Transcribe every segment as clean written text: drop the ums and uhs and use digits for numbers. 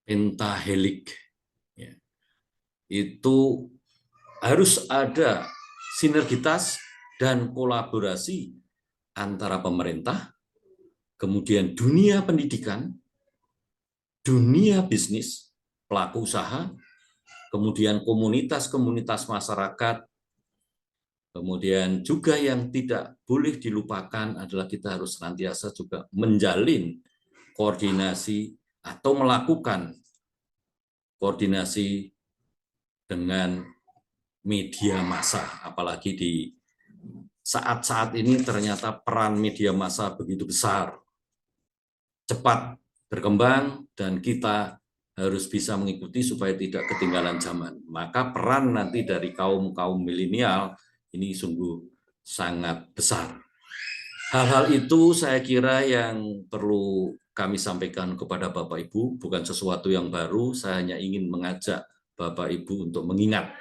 pentahelik. Ya. Itu harus ada sinergitas dan kolaborasi antara pemerintah, kemudian dunia pendidikan, dunia bisnis, pelaku usaha, kemudian komunitas-komunitas masyarakat, kemudian juga yang tidak boleh dilupakan adalah kita harus senantiasa juga menjalin koordinasi atau melakukan koordinasi dengan media massa, apalagi di saat-saat ini ternyata peran media massa begitu besar, cepat berkembang, dan kita harus bisa mengikuti supaya tidak ketinggalan zaman. Maka peran nanti dari kaum milenial ini sungguh sangat besar. Hal-hal itu saya kira yang perlu kami sampaikan kepada Bapak Ibu, bukan sesuatu yang baru, saya hanya ingin mengajak Bapak Ibu untuk mengingat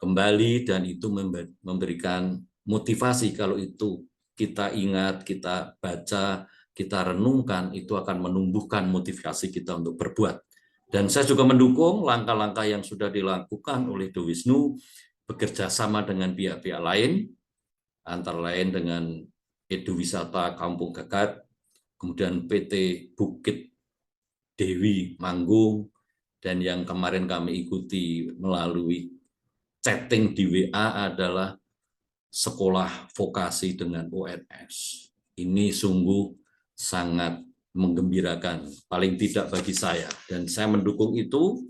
kembali, dan itu memberikan motivasi. Kalau itu kita ingat, kita baca, kita renungkan, itu akan menumbuhkan motivasi kita untuk berbuat. Dan saya juga mendukung langkah-langkah yang sudah dilakukan oleh Do Wisnu, bekerja sama dengan pihak-pihak lain, antara lain dengan Edu Wisata Kampung Gagat, kemudian PT Bukit Dewi Manggung, dan yang kemarin kami ikuti melalui chatting di WA adalah sekolah vokasi dengan ONS. Ini sungguh sangat menggembirakan, paling tidak bagi saya, dan saya mendukung itu.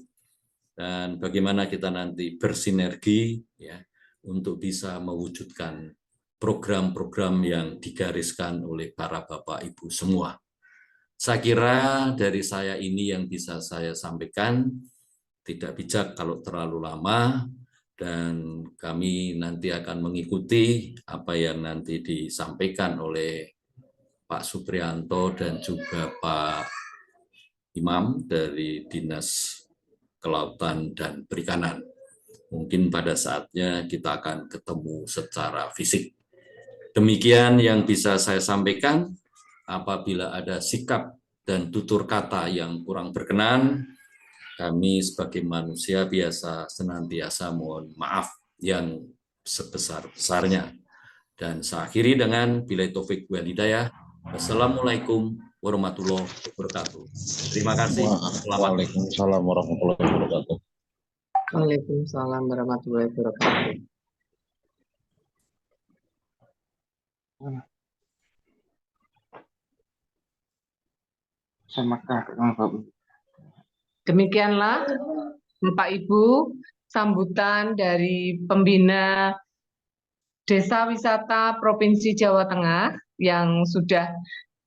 Dan bagaimana kita nanti bersinergi ya untuk bisa mewujudkan program-program yang digariskan oleh para Bapak Ibu semua. Saya kira dari saya ini yang bisa saya sampaikan, tidak bijak kalau terlalu lama, dan kami nanti akan mengikuti apa yang nanti disampaikan oleh Pak Suprianto dan juga Pak Imam dari Dinas Kelautan dan Perikanan. Mungkin pada saatnya kita akan ketemu secara fisik. Demikian yang bisa saya sampaikan. Apabila ada sikap dan tutur kata yang kurang berkenan, kami sebagai manusia biasa senantiasa mohon maaf yang sebesar-besarnya. Dan saya akhiri dengan billahi taufik wal hidayah. Wassalamualaikum warahmatullahi wabarakatuh. Terima kasih. Waalaikumsalam warahmatullahi wabarakatuh. Waalaikumsalam warahmatullahi wabarakatuh. Demikianlah Bapak Ibu sambutan dari pembina Desa Wisata Provinsi Jawa Tengah yang sudah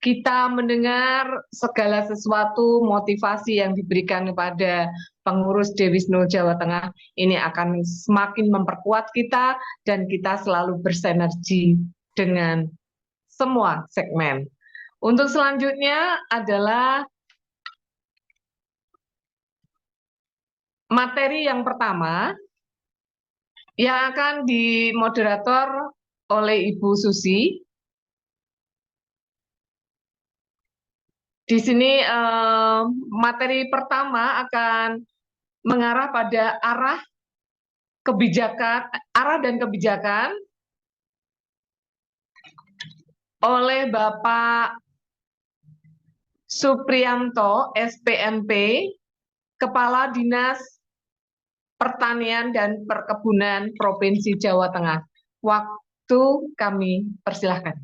kita mendengar segala sesuatu motivasi yang diberikan kepada pengurus Do Wisnu Jawa Tengah ini akan semakin memperkuat kita, dan kita selalu bersinergi dengan semua segmen. Untuk selanjutnya adalah materi yang pertama yang akan dimoderator oleh Ibu Susi. Di sini materi pertama akan mengarah pada arah dan kebijakan oleh Bapak Suprianto, SPMP, Kepala Dinas Pertanian dan Perkebunan Provinsi Jawa Tengah. Waktu kami persilahkan.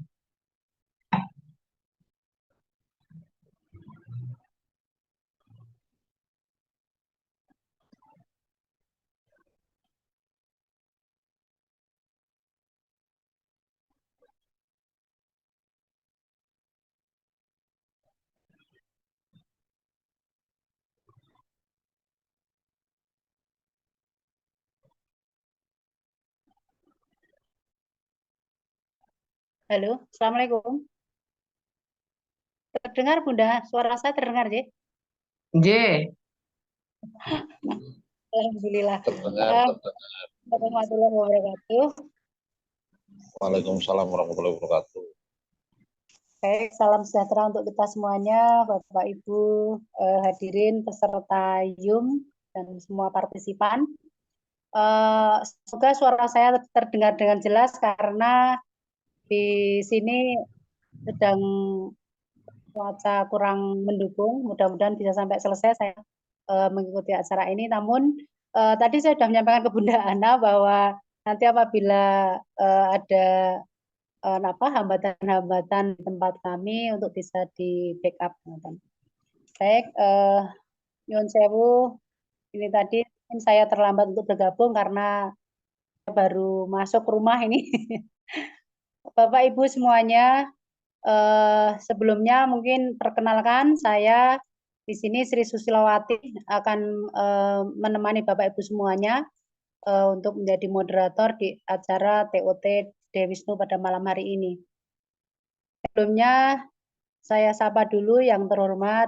Halo, Assalamualaikum. Terdengar Bunda? Suara saya terdengar, J? J. Alhamdulillah. Terdengar. Warahmatullahi wabarakatuh. Waalaikumsalam warahmatullahi wabarakatuh. Baik, salam sejahtera untuk kita semuanya, Bapak Ibu hadirin peserta YUM dan semua partisipan. Semoga suara saya terdengar dengan jelas karena di sini sedang cuaca kurang mendukung. Mudah-mudahan bisa sampai selesai saya mengikuti acara ini. Namun tadi saya sudah menyampaikan ke Bunda Ana bahwa nanti apabila ada hambatan-hambatan di tempat kami untuk bisa di backup. Baik, nyuwun sewu, ini tadi saya terlambat untuk bergabung karena saya baru masuk rumah ini. Bapak Ibu semuanya, sebelumnya mungkin perkenalkan saya di sini Sri Susilawati akan menemani Bapak Ibu semuanya untuk menjadi moderator di acara TOT Dewisnu pada malam hari ini. Sebelumnya saya sapa dulu yang terhormat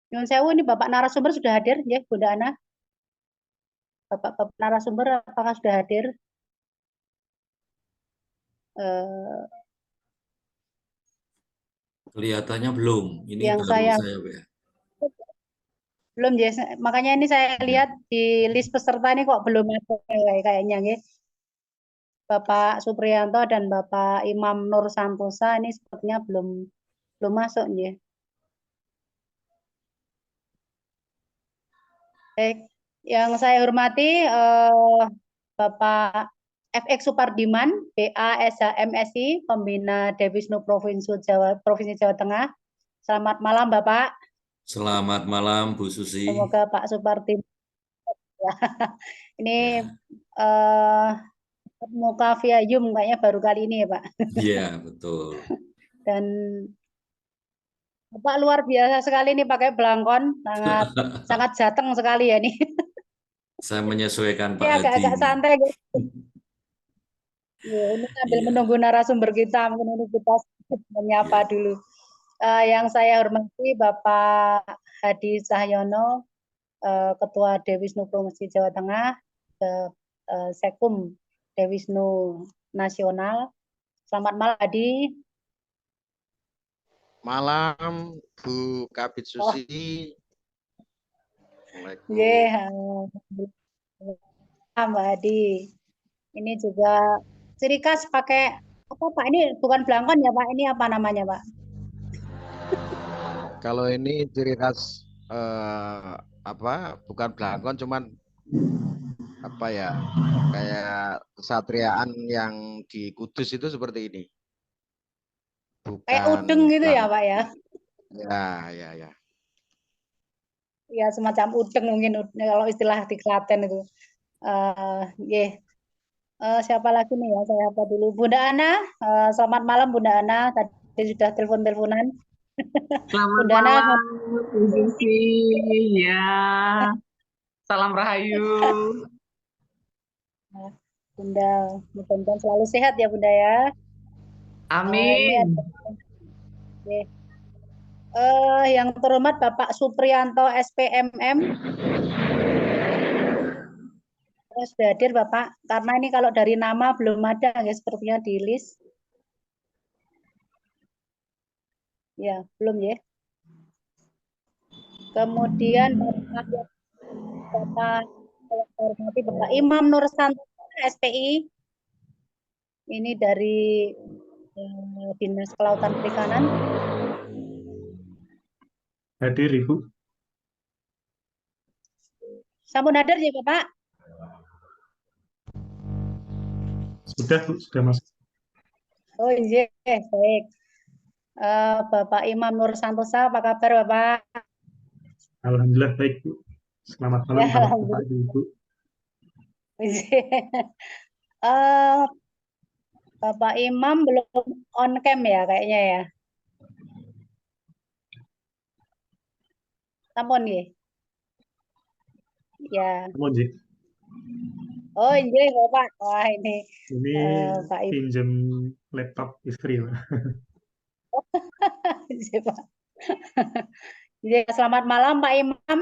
nyuwun sewu, ini Bapak narasumber sudah hadir ya Bunda Ana? Bapak narasumber apakah sudah hadir? Kelihatannya belum. Ini Yang baru saya saya ya. belum ya, makanya ini saya lihat di list peserta ini kok belum ada kayaknya ya. Bapak Supriyanto dan Bapak Imam Nur Santosa ini sepertinya belum masuk ya. Baik, yang saya hormati Bapak FX Supardiman, BA SHMSI, Pembina Dewisnu Provinsi Jawa Tengah. Selamat malam Bapak. Selamat malam Bu Susi. Semoga Pak Supardiman ini muka via Zoom kayaknya baru kali ini ya Pak. Iya, betul. Dan Bapak luar biasa sekali nih pakai belangkon, sangat jateng sekali ya nih. Saya menyesuaikan Pak Ini Haji. agak-agak santai gitu. Ya, ini sambil menunggu narasumber kita, mungkin ini kita menyapa dulu. Yang saya hormati Bapak Hadi Cahyono, Ketua Dewisnu Provinsi Jawa Tengah, Sekum Dewisnu Nasional. Selamat malam Hadi. Malam Bu Kabit Susi. Mbak Hadi. Ini juga ciri khas pakai apa Pak? Ini bukan belangkon ya Pak? Ini apa namanya Pak? Kalau ini ciri khas bukan belangkon, cuman apa ya, kayak kesatriaan yang di Kudus itu seperti ini. Bukan kayak udeng gitu ya Pak ya? Ya. Ya semacam udeng mungkin kalau istilah di Klaten itu. Siapa lagi nih ya? Saya apa dulu? Bunda Ana. Selamat malam Bunda Ana. Tadi sudah telepon-teleponan. Selamat Bunda Ana, malam, Bu Susi. Ya, salam rahayu. Bunda, mudah-mudahan selalu sehat ya Bunda ya. Amin. Yang terhormat Bapak Supriyanto SPMM. Sudah hadir Bapak, karena ini kalau dari nama belum ada ya sepertinya di list. Ya, belum ya. Kemudian Bapak Imam Nur Santosa SPI. Ini dari Dinas Kelautan Perikanan. Hadir Ibu. Sampun hadir ya Bapak? Sudah Bu, sudah masuk. Oh iya, baik. Bapak Imam Nur Santosa, apa kabar Bapak? Alhamdulillah baik Bu. Selamat malam Bapak Ibu. Bapak Imam belum on cam ya kayaknya ya. Sampun ya. Ya. Sampun nggih. Oh iya Bapak. Wah ini. Ini pinjam laptop istri Pak. Iya, Pak. Selamat malam Pak Imam.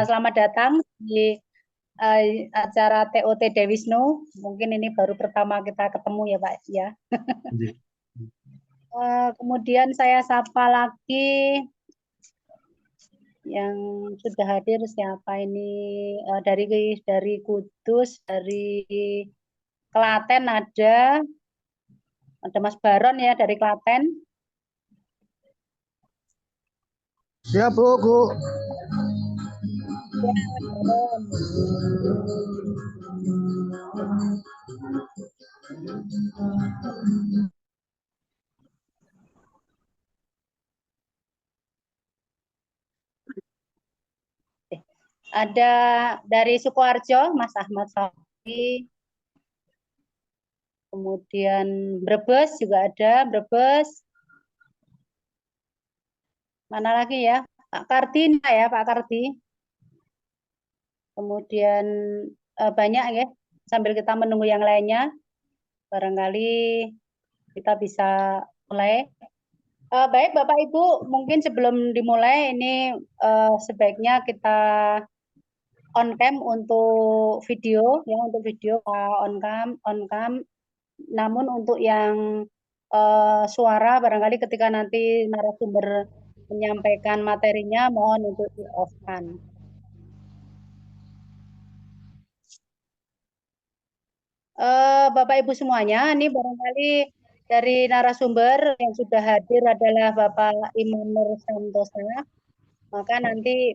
Selamat datang di acara TOT Dewisnu. Mungkin ini baru pertama kita ketemu ya Pak ya. Kemudian saya sapa lagi yang sudah hadir siapa ini, dari Kudus, dari Klaten ada Mas Baron ya dari Klaten. Siap, Bu. Ya, Baron. Ada dari Sukoharjo, Mas Ahmad Safi. Kemudian Brebes juga ada, Brebes. Mana lagi ya? Pak Kardi ya, Pak Kardi. Kemudian banyak ya, sambil kita menunggu yang lainnya, barangkali kita bisa mulai. Baik Bapak Ibu, mungkin sebelum dimulai ini sebaiknya kita on cam untuk video ya, untuk video on cam. Namun untuk yang suara barangkali ketika nanti narasumber menyampaikan materinya mohon untuk di off-kan. Bapak Ibu semuanya, ini barangkali dari narasumber yang sudah hadir adalah Bapak Imam Nur Santosa. Maka nanti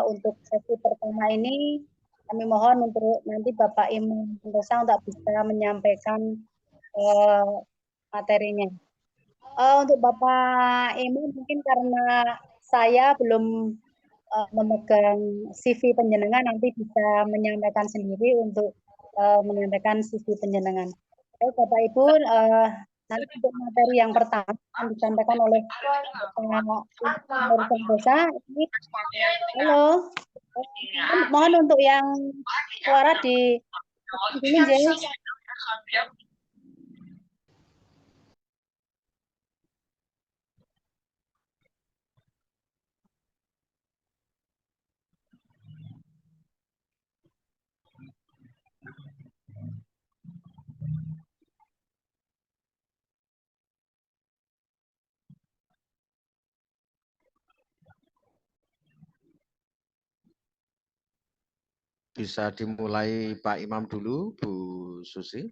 untuk sesi pertama ini kami mohon untuk nanti Bapak Imam Santosa untuk bisa menyampaikan materinya. Untuk Bapak Imam mungkin karena saya belum memegang CV penjenengan, nanti bisa menyampaikan sendiri untuk menyampaikan CV penjenengan. Baik Bapak Ibu, nanti untuk materi yang pertama akan disampaikan oleh Bapak Santosa. Halo, mohon untuk yang suara di sini, Jeng. Bisa dimulai Pak Imam dulu, Bu Susi.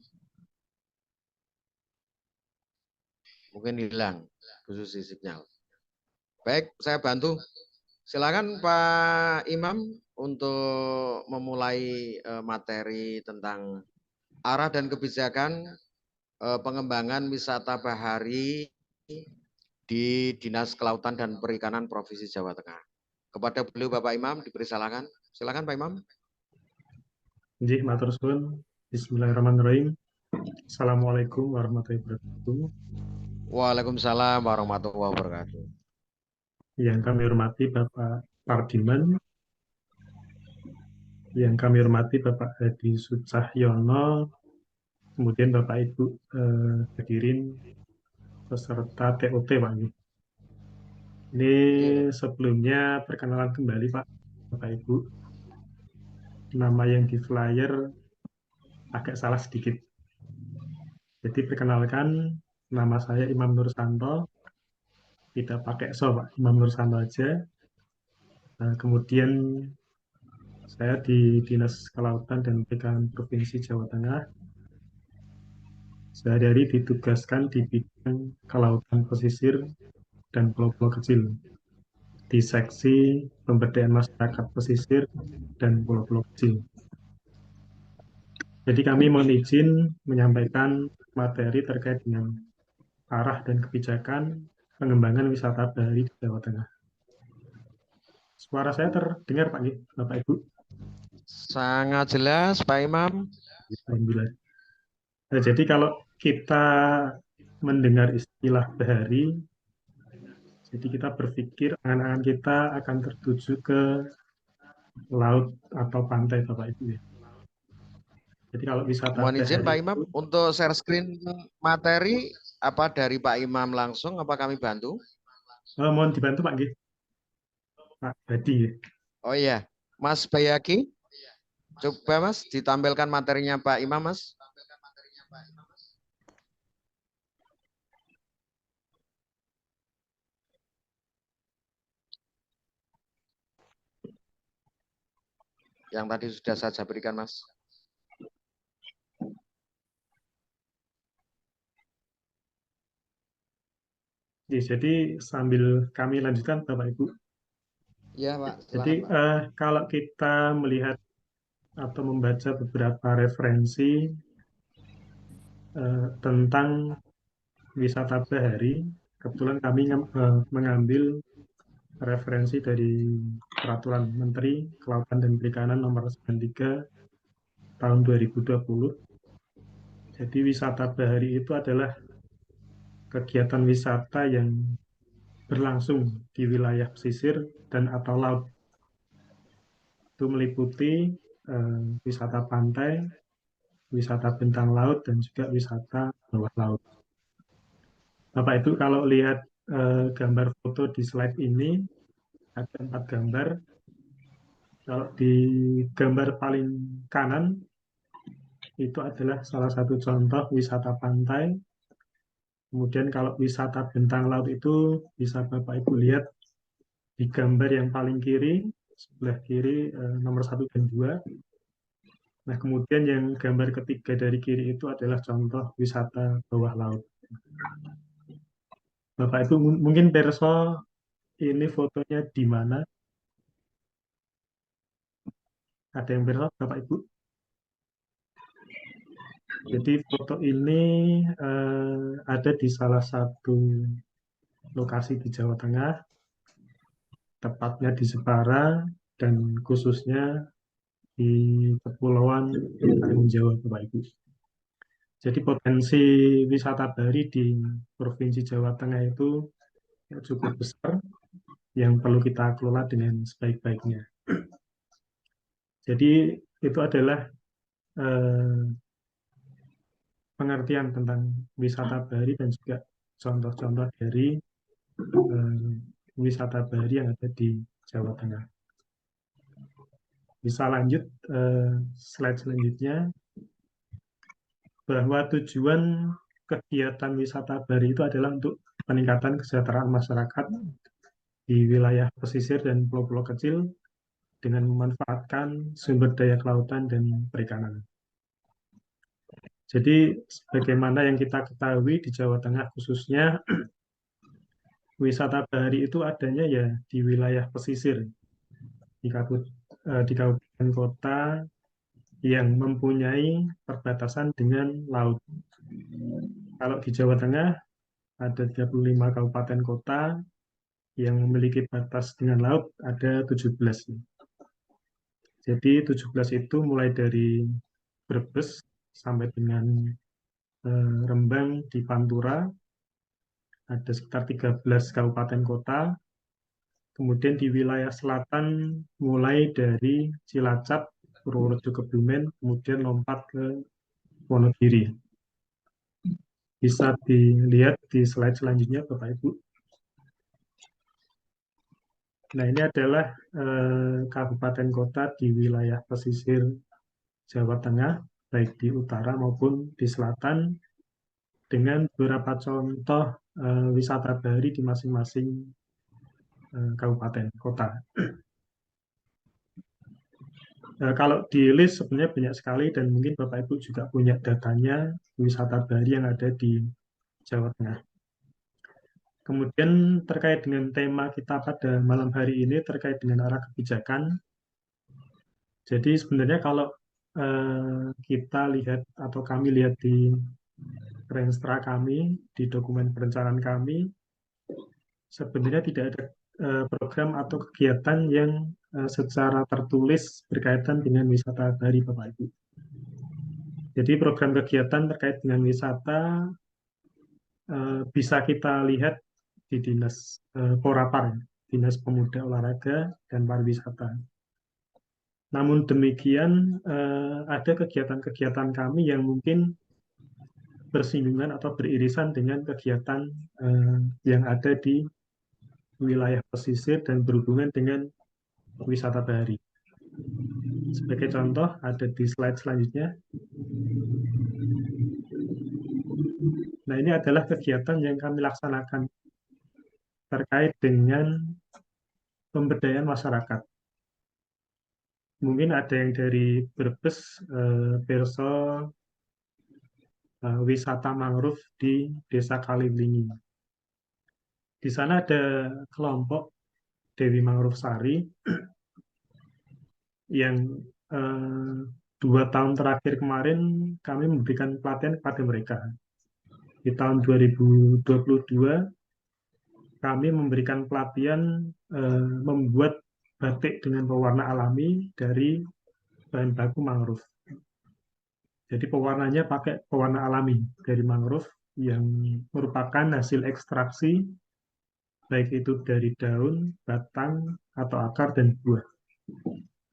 Mungkin hilang, Bu Susi sinyal. Baik, saya bantu. Silakan Pak Imam untuk memulai materi tentang arah dan kebijakan pengembangan wisata bahari di Dinas Kelautan dan Perikanan Provinsi Jawa Tengah. Kepada beliau Bapak Imam diberi silakan. Silakan Pak Imam. Nggih, matur suwun. Bismillahirrahmanirrahim. Assalamualaikum warahmatullahi wabarakatuh. Waalaikumsalam warahmatullahi wabarakatuh. Yang kami hormati Bapak Pardiman, yang kami hormati Bapak Hadi Sucahyono, kemudian Bapak Ibu hadirin peserta TOT Pak. Ini sebelumnya perkenalan kembali Pak, Bapak Ibu. Nama yang di flyer agak salah sedikit. Jadi perkenalkan, nama saya Imam Nur Santo. Tidak pakai so Pak, Imam Nur Santo aja. Kemudian saya di Dinas Kelautan dan Perikanan Provinsi Jawa Tengah. Sehari-hari ditugaskan di bidang kelautan pesisir dan pulau-pulau kecil di seksi pemberdayaan masyarakat pesisir dan pulau-pulau kecil. Jadi kami mohon izin menyampaikan materi terkait dengan arah dan kebijakan pengembangan wisata bahari di Jawa Tengah. Suara saya terdengar Pak Bapak Ibu? Sangat jelas Pak Imam. Alhamdulillah. Nah, jadi kalau kita mendengar istilah bahari, jadi kita berpikir angan-angan kita akan tertuju ke laut atau pantai Bapak Ibu ya. Jadi kalau wisata Mohon izin Pak bahari Imam itu, untuk share screen materi apa dari Pak Imam langsung apa kami bantu? mohon dibantu Pak Nggih. Pak Hadi ya. Oh iya, Mas Bayaki. Coba Mas ditampilkan materinya Pak Imam Mas. yang tadi sudah saya berikan, Mas. Ya, jadi sambil kami lanjutkan, Bapak Ibu. Iya, Pak. Jadi Silakan, Pak. kalau kita melihat atau membaca beberapa referensi tentang wisata bahari, kebetulan kami mengambil referensi dari Peraturan Menteri Kelautan dan Perikanan Nomor 93 tahun 2020. Jadi wisata bahari itu adalah kegiatan wisata yang berlangsung di wilayah pesisir dan atau laut. Itu meliputi wisata pantai, wisata bentang laut, dan juga wisata bawah laut. Bapak Ibu kalau lihat gambar foto di slide ini, ada 4 gambar. Kalau di gambar paling kanan, itu adalah salah satu contoh wisata pantai. Kemudian kalau wisata bentang laut itu bisa Bapak Ibu lihat di gambar yang paling kiri, sebelah kiri nomor 1 dan 2. Nah, kemudian yang gambar ketiga dari kiri itu adalah contoh wisata bawah laut. Bapak Ibu mungkin perso ini fotonya di mana? Ada yang perso, Bapak Ibu? Jadi foto ini ada di salah satu lokasi di Jawa Tengah, tepatnya di Jepara, dan khususnya di Kepulauan Karimun Jawa, Bapak Ibu. Jadi potensi wisata bahari di Provinsi Jawa Tengah itu cukup besar, yang perlu kita kelola dengan sebaik-baiknya. Jadi itu adalah pengertian tentang wisata bahari dan juga contoh-contoh dari wisata bahari yang ada di Jawa Tengah. Bisa lanjut slide selanjutnya, bahwa tujuan kegiatan wisata bahari itu adalah untuk peningkatan kesejahteraan masyarakat di wilayah pesisir dan pulau-pulau kecil dengan memanfaatkan sumber daya kelautan dan perikanan. Jadi, sebagaimana yang kita ketahui di Jawa Tengah khususnya, wisata bahari itu adanya ya di wilayah pesisir, di kabupaten kota yang mempunyai perbatasan dengan laut. Kalau di Jawa Tengah ada 35 kabupaten kota yang memiliki batas dengan laut ada 17. Jadi 17 itu mulai dari Brebes sampai dengan Rembang di Pantura, ada sekitar 13 kabupaten kota. Kemudian di wilayah selatan mulai dari Cilacap, Purworejo, Kebumen, kemudian lompat ke Wonogiri. Bisa dilihat di slide selanjutnya, Bapak Ibu. Nah, ini adalah kabupaten kota di wilayah pesisir Jawa Tengah, baik di utara maupun di selatan, dengan beberapa contoh wisata bahari di masing-masing kabupaten kota. Kalau di list sebenarnya banyak sekali dan mungkin Bapak Ibu juga punya datanya wisata bahari yang ada di Jawa Tengah. Kemudian terkait dengan tema kita pada malam hari ini terkait dengan arah kebijakan. Jadi sebenarnya kalau kita lihat atau kami lihat di Renstra kami, di dokumen perencanaan kami, sebenarnya tidak ada program atau kegiatan yang secara tertulis berkaitan dengan wisata bahari, Bapak Ibu. Jadi program kegiatan terkait dengan wisata bisa kita lihat di Dinas Porapar, Dinas Pemuda Olahraga dan Pariwisata. Namun demikian ada kegiatan-kegiatan kami yang mungkin bersinggungan atau beririsan dengan kegiatan yang ada di wilayah pesisir dan berhubungan dengan wisata bahari. Sebagai contoh, ada di slide selanjutnya. Nah, ini adalah kegiatan yang kami laksanakan terkait dengan pemberdayaan masyarakat. mungkin ada yang dari Brebes, Perso, wisata mangrove di Desa Kaliwlingi. Di sana ada kelompok Dewi Mangrove Sari yang 2 tahun terakhir kemarin kami memberikan pelatihan kepada mereka. Di tahun 2022 kami memberikan pelatihan membuat batik dengan pewarna alami dari bahan baku mangrove. Jadi pewarnanya pakai pewarna alami dari mangrove yang merupakan hasil ekstraksi baik itu dari daun, batang, atau akar dan buah.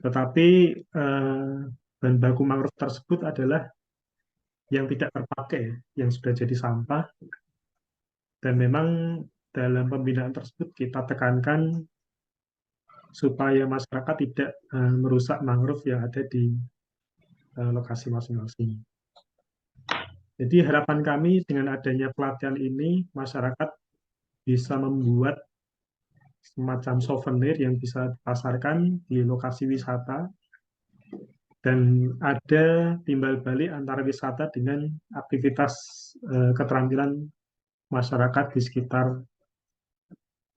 Tetapi bahan baku mangrove tersebut adalah yang tidak terpakai, yang sudah jadi sampah. Dan memang dalam pembinaan tersebut kita tekankan supaya masyarakat tidak merusak mangrove yang ada di lokasi masing-masing. Jadi harapan kami dengan adanya pelatihan ini, masyarakat bisa membuat semacam souvenir yang bisa dipasarkan di lokasi wisata, dan ada timbal balik antara wisata dengan aktivitas keterampilan masyarakat di sekitar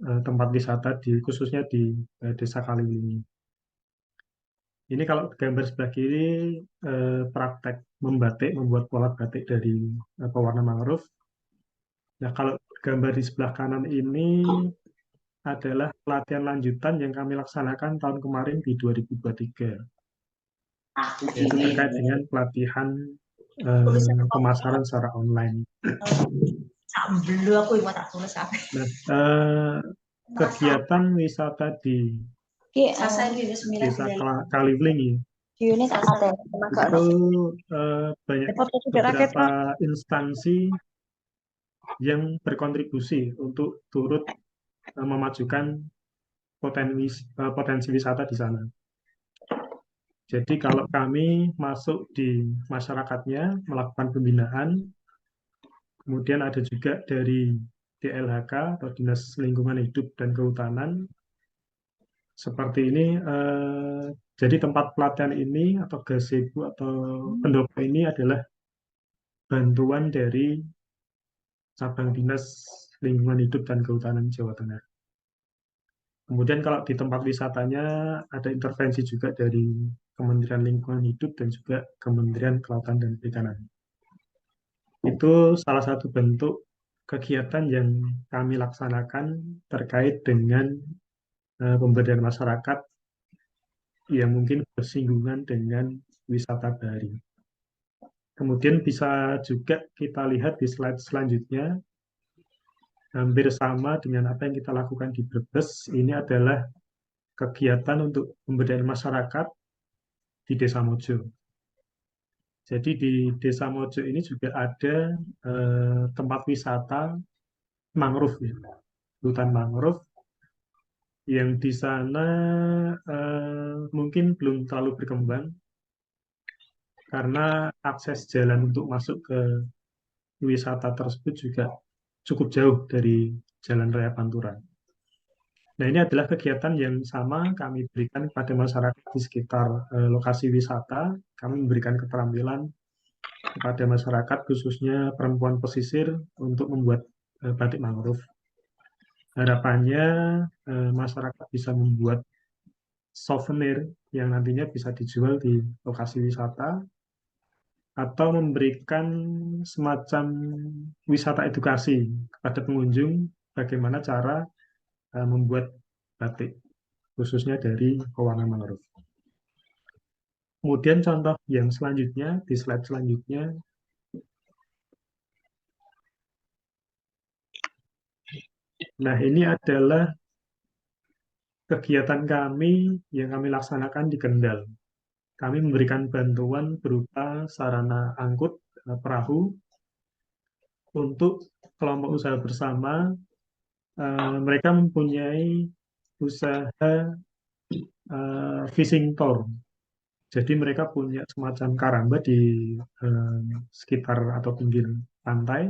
tempat wisata, khususnya di Desa Kaliwlingi. Ini kalau gambar sebelah kiri praktek membatik, membuat pola batik dari pewarna mangrove. Nah, kalau gambar di sebelah kanan ini adalah pelatihan lanjutan yang kami laksanakan tahun kemarin di 2023. Yaitu terkait dengan pelatihan pemasaran secara online. Nah, kegiatan wisata di Desa Kaliwlingi itu banyak beberapa instansi yang berkontribusi untuk turut memajukan potensi wisata di sana. Jadi kalau kami masuk di masyarakatnya, melakukan pembinaan, kemudian ada juga dari DLHK atau Dinas Lingkungan Hidup dan Kehutanan, seperti ini. Jadi tempat pelatihan ini atau gazebo atau pendopo ini adalah bantuan dari cabang Dinas Lingkungan Hidup dan Kehutanan Jawa Tengah. Kemudian kalau di tempat wisatanya ada intervensi juga dari Kementerian Lingkungan Hidup dan juga Kementerian Kelautan dan Perikanan. Itu salah satu bentuk kegiatan yang kami laksanakan terkait dengan pemberdayaan masyarakat yang mungkin bersinggungan dengan wisata bahari. Kemudian bisa juga kita lihat di slide selanjutnya, hampir sama dengan apa yang kita lakukan di Brebes. Ini adalah kegiatan untuk pemberdayaan masyarakat di Desa Mojo. Jadi di Desa Mojo ini juga ada tempat wisata mangrove, ya, hutan mangrove, yang di sana mungkin belum terlalu berkembang karena akses jalan untuk masuk ke wisata tersebut juga cukup jauh dari Jalan Raya Pantura. Nah, ini adalah kegiatan yang sama kami berikan kepada masyarakat di sekitar lokasi wisata. Kami memberikan keterampilan kepada masyarakat, khususnya perempuan pesisir, untuk membuat batik mangrove. Harapannya masyarakat bisa membuat souvenir yang nantinya bisa dijual di lokasi wisata, atau memberikan semacam wisata edukasi kepada pengunjung bagaimana cara membuat batik, khususnya dari pewarna mangrove. Kemudian contoh yang selanjutnya, di slide selanjutnya, nah ini adalah kegiatan kami yang kami laksanakan di Kendal. Kami memberikan bantuan berupa sarana angkut perahu untuk kelompok usaha bersama. Mereka mempunyai usaha fishing tour. Jadi mereka punya semacam karamba di sekitar atau pinggir pantai.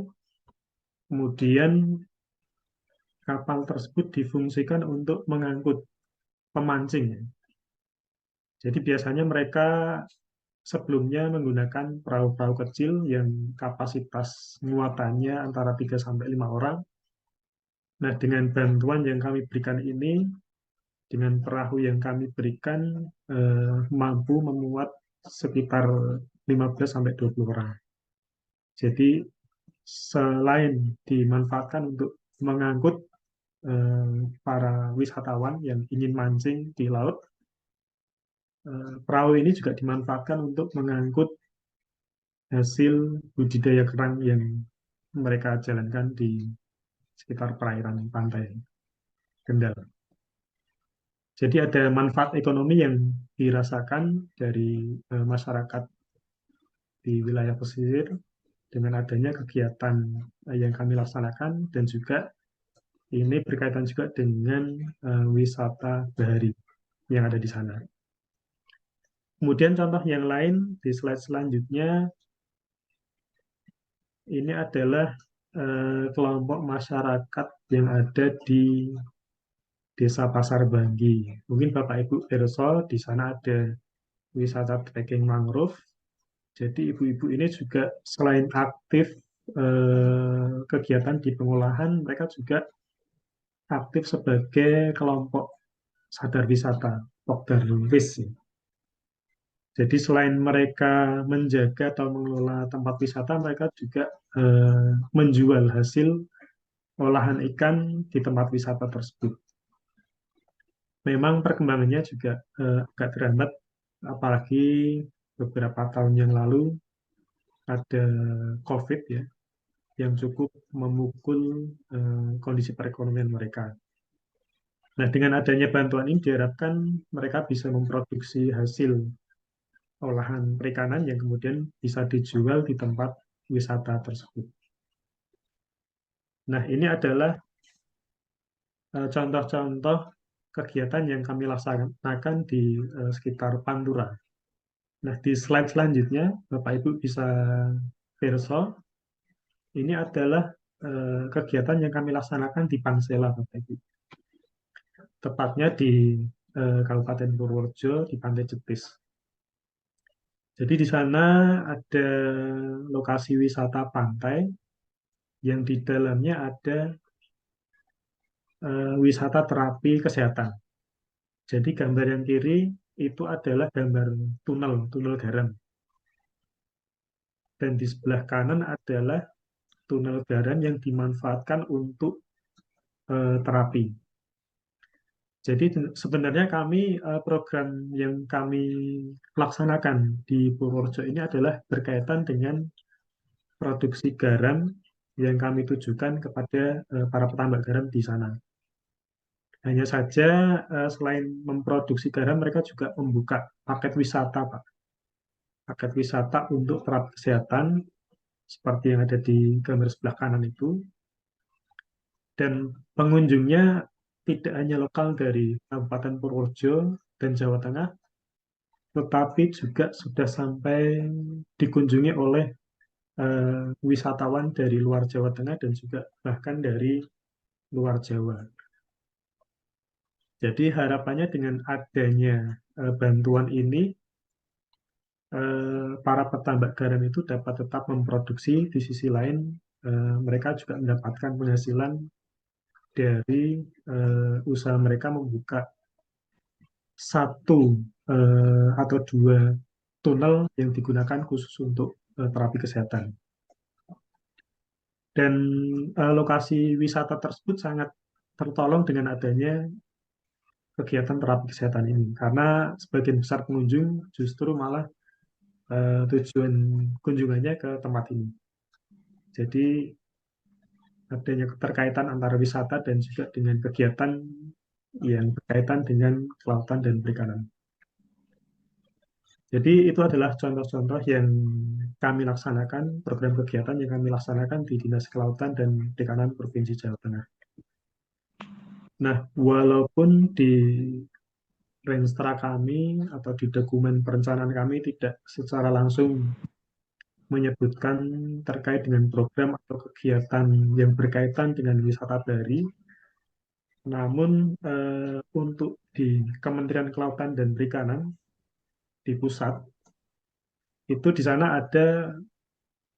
Kemudian kapal tersebut difungsikan untuk mengangkut pemancing. Jadi biasanya mereka sebelumnya menggunakan perahu-perahu kecil yang kapasitas muatannya antara 3 sampai 5 orang. Nah, dengan bantuan yang kami berikan ini, dengan perahu yang kami berikan, mampu memuat sekitar 15 sampai 20 orang. Jadi selain dimanfaatkan untuk mengangkut para wisatawan yang ingin mancing di laut, perahu ini juga dimanfaatkan untuk mengangkut hasil budidaya kerang yang mereka jalankan di sekitar perairan pantai Kendal. Jadi ada manfaat ekonomi yang dirasakan dari masyarakat di wilayah pesisir dengan adanya kegiatan yang kami laksanakan, dan juga ini berkaitan juga dengan wisata bahari yang ada di sana. Kemudian contoh yang lain di slide selanjutnya, ini adalah kelompok masyarakat yang ada di Desa Pasar Banggi. Mungkin Bapak Ibu Erso, di sana ada wisata trekking mangrove. Jadi ibu-ibu ini juga selain aktif kegiatan di pengolahan, mereka juga aktif sebagai kelompok sadar wisata, Pokdar Wis. Jadi selain mereka menjaga atau mengelola tempat wisata, mereka juga menjual hasil olahan ikan di tempat wisata tersebut. Memang perkembangannya juga agak terhambat, apalagi beberapa tahun yang lalu ada COVID ya, yang cukup memukul kondisi perekonomian mereka. Nah, dengan adanya bantuan ini diharapkan mereka bisa memproduksi hasil olahan perikanan yang kemudian bisa dijual di tempat wisata tersebut. Nah, ini adalah contoh-contoh kegiatan yang kami laksanakan di sekitar Pantura. Nah, di slide selanjutnya, Bapak Ibu bisa perso, ini adalah kegiatan yang kami laksanakan di Pansela, Bapak Ibu. Tepatnya di Kabupaten Purworejo, di Pantai Jetis. Jadi di sana ada lokasi wisata pantai yang di dalamnya ada wisata terapi kesehatan. Jadi gambar yang kiri itu adalah gambar tunnel garam. Dan di sebelah kanan adalah tunnel garam yang dimanfaatkan untuk terapi. Jadi sebenarnya kami program yang kami laksanakan di Purworejo ini adalah berkaitan dengan produksi garam yang kami tujukan kepada para petambak garam di sana. Hanya saja selain memproduksi garam, mereka juga membuka paket wisata, Pak. Paket wisata untuk terapi kesehatan seperti yang ada di gambar sebelah kanan itu. Dan pengunjungnya tidak hanya lokal dari Kabupaten Purworejo dan Jawa Tengah, tetapi juga sudah sampai dikunjungi oleh wisatawan dari luar Jawa Tengah dan juga bahkan dari luar Jawa. Jadi harapannya dengan adanya bantuan ini, para petambak garam itu dapat tetap memproduksi, di sisi lain mereka juga mendapatkan penghasilan dari usaha mereka membuka satu atau dua tunnel yang digunakan khusus untuk terapi kesehatan. Dan lokasi wisata tersebut sangat tertolong dengan adanya kegiatan terapi kesehatan ini, karena sebagian besar pengunjung justru malah tujuan kunjungannya ke tempat ini. Jadi adanya keterkaitan antara wisata dan juga dengan kegiatan yang berkaitan dengan kelautan dan perikanan. Jadi itu adalah contoh-contoh yang kami laksanakan, program kegiatan yang kami laksanakan di Dinas Kelautan dan Perikanan Provinsi Jawa Tengah. Nah, walaupun di Renstra kami atau di dokumen perencanaan kami tidak secara langsung menyebutkan terkait dengan program atau kegiatan yang berkaitan dengan wisata bahari, namun untuk di Kementerian Kelautan dan Perikanan di pusat, itu di sana ada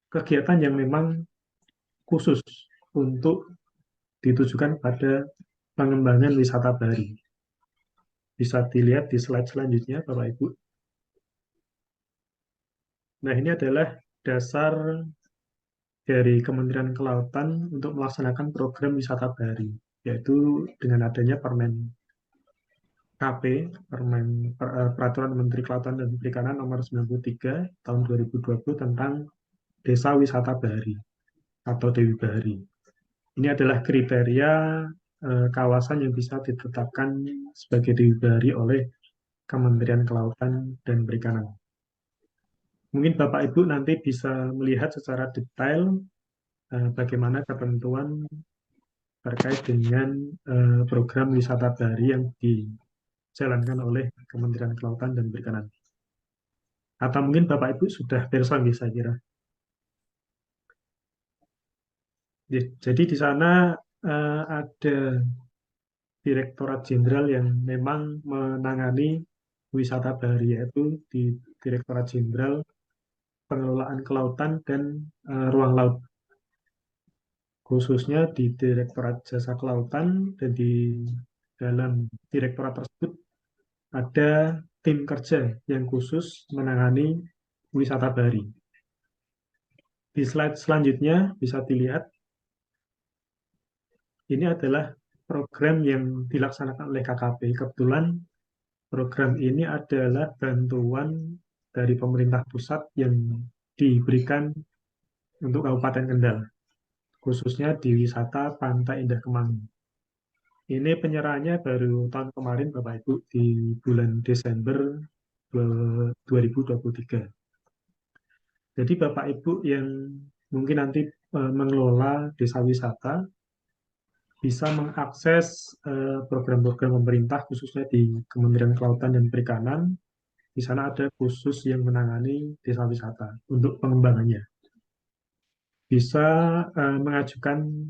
kegiatan yang memang khusus untuk ditujukan pada pengembangan wisata bahari. Bisa dilihat di slide selanjutnya, Bapak Ibu. Nah, ini adalah dasar dari Kementerian Kelautan untuk melaksanakan program wisata bahari, yaitu dengan adanya Permen KP, Peraturan Menteri Kelautan dan Perikanan Nomor 93 tahun 2020 tentang Desa Wisata Bahari atau Dewi Bahari. Ini adalah kriteria kawasan yang bisa ditetapkan sebagai Dewi Bahari oleh Kementerian Kelautan dan Perikanan. Mungkin Bapak Ibu nanti bisa melihat secara detail bagaimana ketentuan terkait dengan program wisata bahari yang dijalankan oleh Kementerian Kelautan dan Perikanan. Atau mungkin Bapak Ibu sudah person, saya kira. Jadi di sana ada Direktorat Jenderal yang memang menangani wisata bahari, yaitu di Direktorat Jenderal Pengelolaan Kelautan dan Ruang Laut. Khususnya di Direktorat Jasa Kelautan, dan di dalam direktorat tersebut ada tim kerja yang khusus menangani wisata bahari. Di slide selanjutnya bisa dilihat, ini adalah program yang dilaksanakan oleh KKP. Kebetulan program ini adalah bantuan dari pemerintah pusat yang diberikan untuk Kabupaten Kendal, khususnya di wisata Pantai Indah Kemangi. Ini penyerahannya baru tahun kemarin, Bapak Ibu, di bulan Desember 2023. Jadi Bapak Ibu yang mungkin nanti mengelola desa wisata bisa mengakses program-program pemerintah khususnya di Kementerian Kelautan dan Perikanan. Di sana ada khusus yang menangani desa wisata untuk pengembangannya. Bisa mengajukan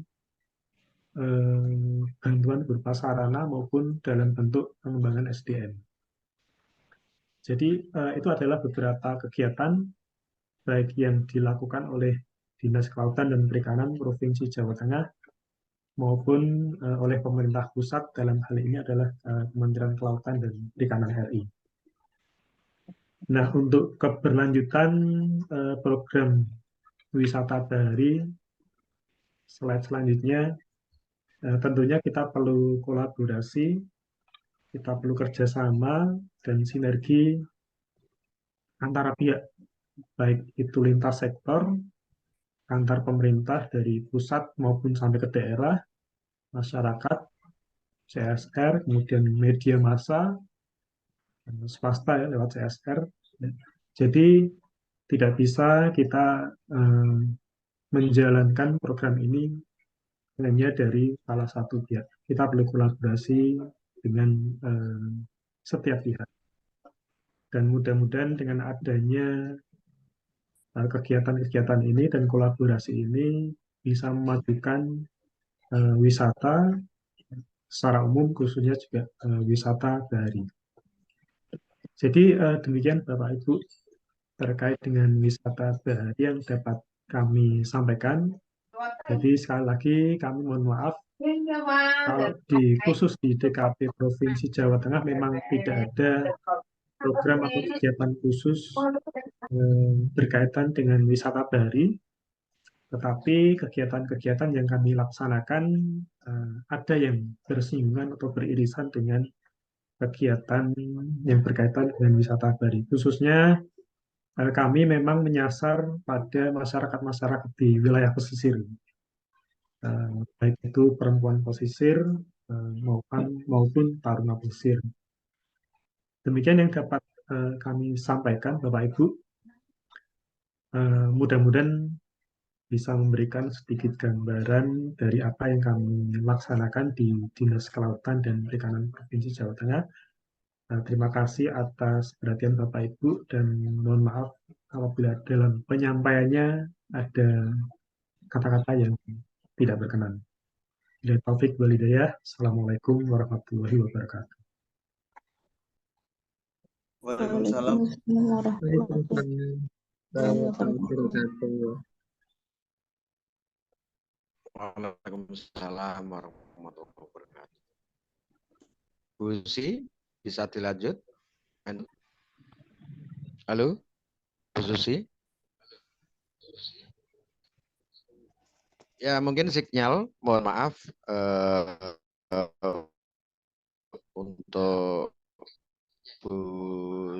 bantuan berupa sarana maupun dalam bentuk pengembangan SDM. Jadi itu adalah beberapa kegiatan baik yang dilakukan oleh Dinas Kelautan dan Perikanan Provinsi Jawa Tengah maupun oleh pemerintah pusat, dalam hal ini adalah Kementerian Kelautan dan Perikanan RI. Nah, untuk keberlanjutan program wisata bahari, slide selanjutnya, tentunya kita perlu kolaborasi, kita perlu kerjasama dan sinergi antara pihak, baik itu lintas sektor, antar pemerintah dari pusat maupun sampai ke daerah, masyarakat, CSR, kemudian media massa, swasta ya lewat CSR. Jadi tidak bisa kita menjalankan program ini hanya dari salah satu pihak. Kita perlu kolaborasi dengan setiap pihak. Dan mudah-mudahan dengan adanya kegiatan-kegiatan ini dan kolaborasi ini bisa memajukan wisata secara umum, khususnya juga wisata bahari. Jadi demikian Bapak Ibu terkait dengan wisata bahari yang dapat kami sampaikan. Jadi sekali lagi kami mohon maaf kalau khusus di DKP Provinsi Jawa Tengah memang tidak ada program atau kegiatan khusus berkaitan dengan wisata bahari, tetapi kegiatan-kegiatan yang kami laksanakan ada yang bersinggungan atau beririsan dengan kegiatan yang berkaitan dengan wisata bahari. Khususnya kami memang menyasar pada masyarakat-masyarakat di wilayah pesisir, baik itu perempuan pesisir maupun taruna pesisir. Demikian yang dapat kami sampaikan, Bapak Ibu. Mudah-mudahan bisa memberikan sedikit gambaran dari apa yang kami laksanakan di Dinas Kelautan dan Perikanan Provinsi Jawa Tengah. Terima kasih atas perhatian Bapak Ibu dan mohon maaf apabila dalam penyampaiannya ada kata-kata yang tidak berkenan. Bila taufik wal hidayah. Assalamualaikum warahmatullahi wabarakatuh. Waalaikumsalam. Waalaikumsalam warahmatullahi wabarakatuh. Bu Susi, bisa dilanjut? Halo, Bu Susi? Ya, mungkin sinyal, mohon maaf. Untuk Bu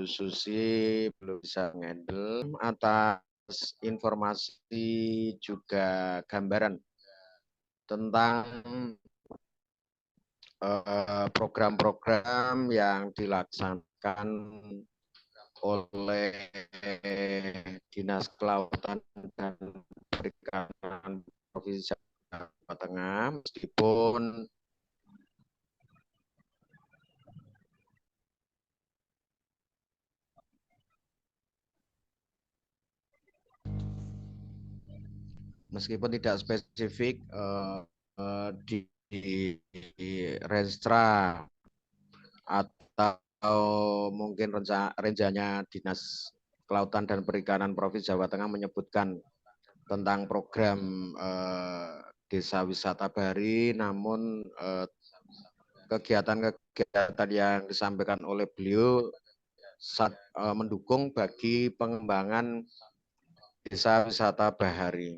Susi belum bisa ngendel atas informasi juga gambaran tentang program-program yang dilaksanakan oleh Dinas Kelautan dan Perikanan Provinsi Jawa Tengah, meskipun tidak spesifik di Renstra atau mungkin rencananya Dinas Kelautan dan Perikanan Provinsi Jawa Tengah menyebutkan tentang program Desa Wisata Bahari, namun kegiatan-kegiatan yang disampaikan oleh beliau mendukung bagi pengembangan Desa Wisata Bahari.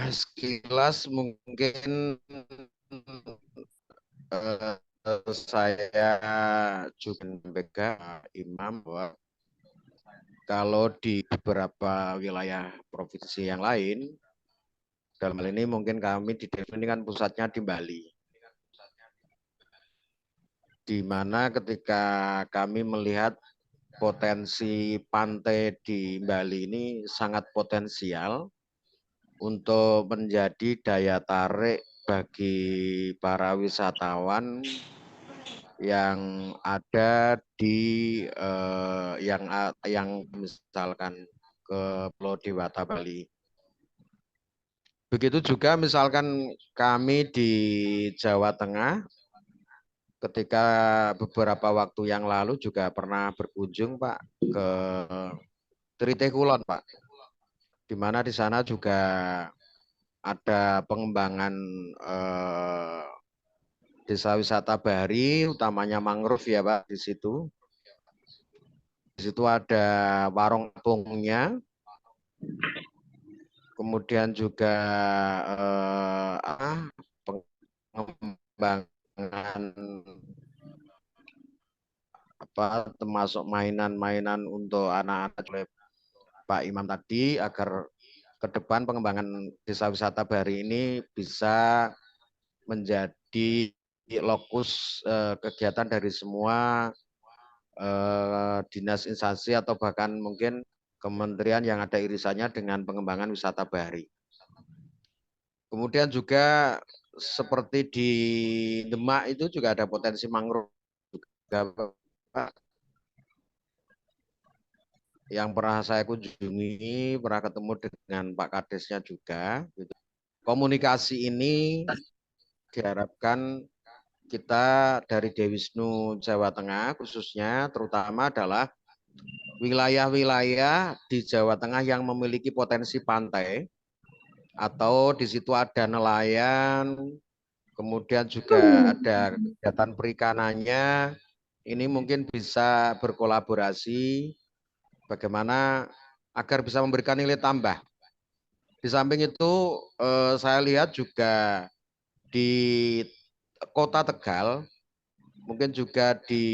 Sekilas mungkin saya juga menyampaikan Imam bahwa kalau di beberapa wilayah provinsi yang lain, dalam hal ini mungkin kami didefinisikan pusatnya di Bali, di mana ketika kami melihat potensi pantai di Bali ini sangat potensial untuk menjadi daya tarik bagi para wisatawan yang ada di yang misalkan ke Pulau Dewata Bali. Begitu juga misalkan kami di Jawa Tengah, ketika beberapa waktu yang lalu juga pernah berkunjung Pak ke Trite Kulon Pak, di mana di sana juga ada pengembangan desa wisata bahari, utamanya mangrove ya Pak di situ. Di situ ada warung apungnya, kemudian juga pengembangan termasuk mainan-mainan untuk anak-anak oleh Pak Imam tadi, agar ke depan pengembangan desa wisata bahari ini bisa menjadi lokus kegiatan dari semua dinas instansi atau bahkan mungkin kementerian yang ada irisannya dengan pengembangan wisata bahari. Kemudian juga seperti di Demak itu juga ada potensi mangrove juga Pak, yang pernah saya kunjungi, pernah ketemu dengan Pak Kadesnya juga. Komunikasi ini diharapkan kita dari Dewisnu Jawa Tengah khususnya terutama adalah wilayah-wilayah di Jawa Tengah yang memiliki potensi pantai atau di situ ada nelayan, kemudian juga ada kegiatan perikanannya, ini mungkin bisa berkolaborasi bagaimana agar bisa memberikan nilai tambah. Di samping itu saya lihat juga di Kota Tegal, mungkin juga di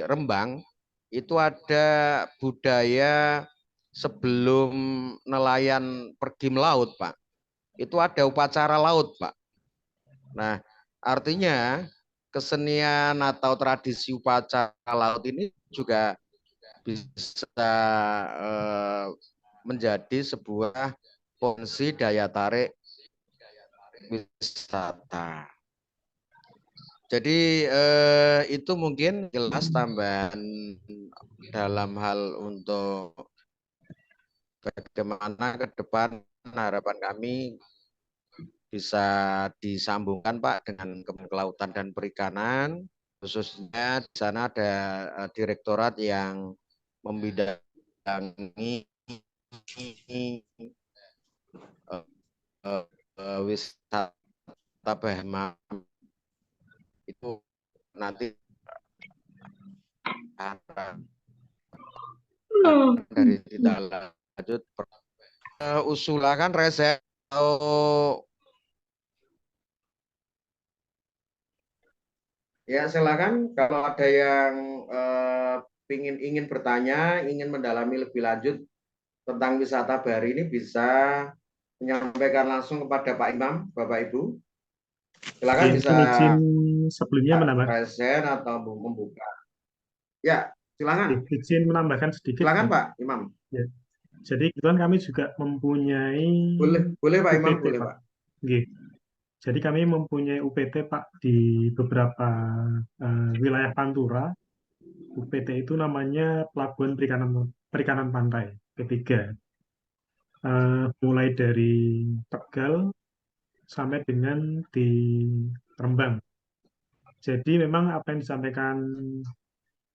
Rembang, itu ada budaya sebelum nelayan pergi melaut, Pak. Itu ada upacara laut, Pak. Nah, artinya kesenian atau tradisi upacara laut ini juga bisa menjadi sebuah potensi daya tarik wisata. Jadi itu mungkin jelas tambahan dalam hal untuk bagaimana ke depan harapan kami bisa disambungkan Pak dengan Kementerian Kelautan dan Perikanan khususnya di sana ada direktorat yang membidangi wisata Bahama itu nanti dari tindak lanjut usulan resen atau ya silakan kalau ada yang ingin bertanya, ingin mendalami lebih lanjut tentang wisata bahari ini bisa menyampaikan langsung kepada Pak Imam, Bapak Ibu. Silakan bisa Mungkin izin sebelumnya menambah, present atau membuka. Ya, silakan. izin menambahkan sedikit. Silakan Ya. Pak Imam. Ya. Jadi kebetulan kami juga mempunyai Boleh Pak Imam, UPT, boleh Pak. Pak. Nggih. Jadi kami mempunyai UPT, Pak, di beberapa wilayah Pantura. UPT itu namanya Pelabuhan Perikanan Pantai, P3. Mulai dari Tegal sampai dengan di Rembang. Jadi memang apa yang disampaikan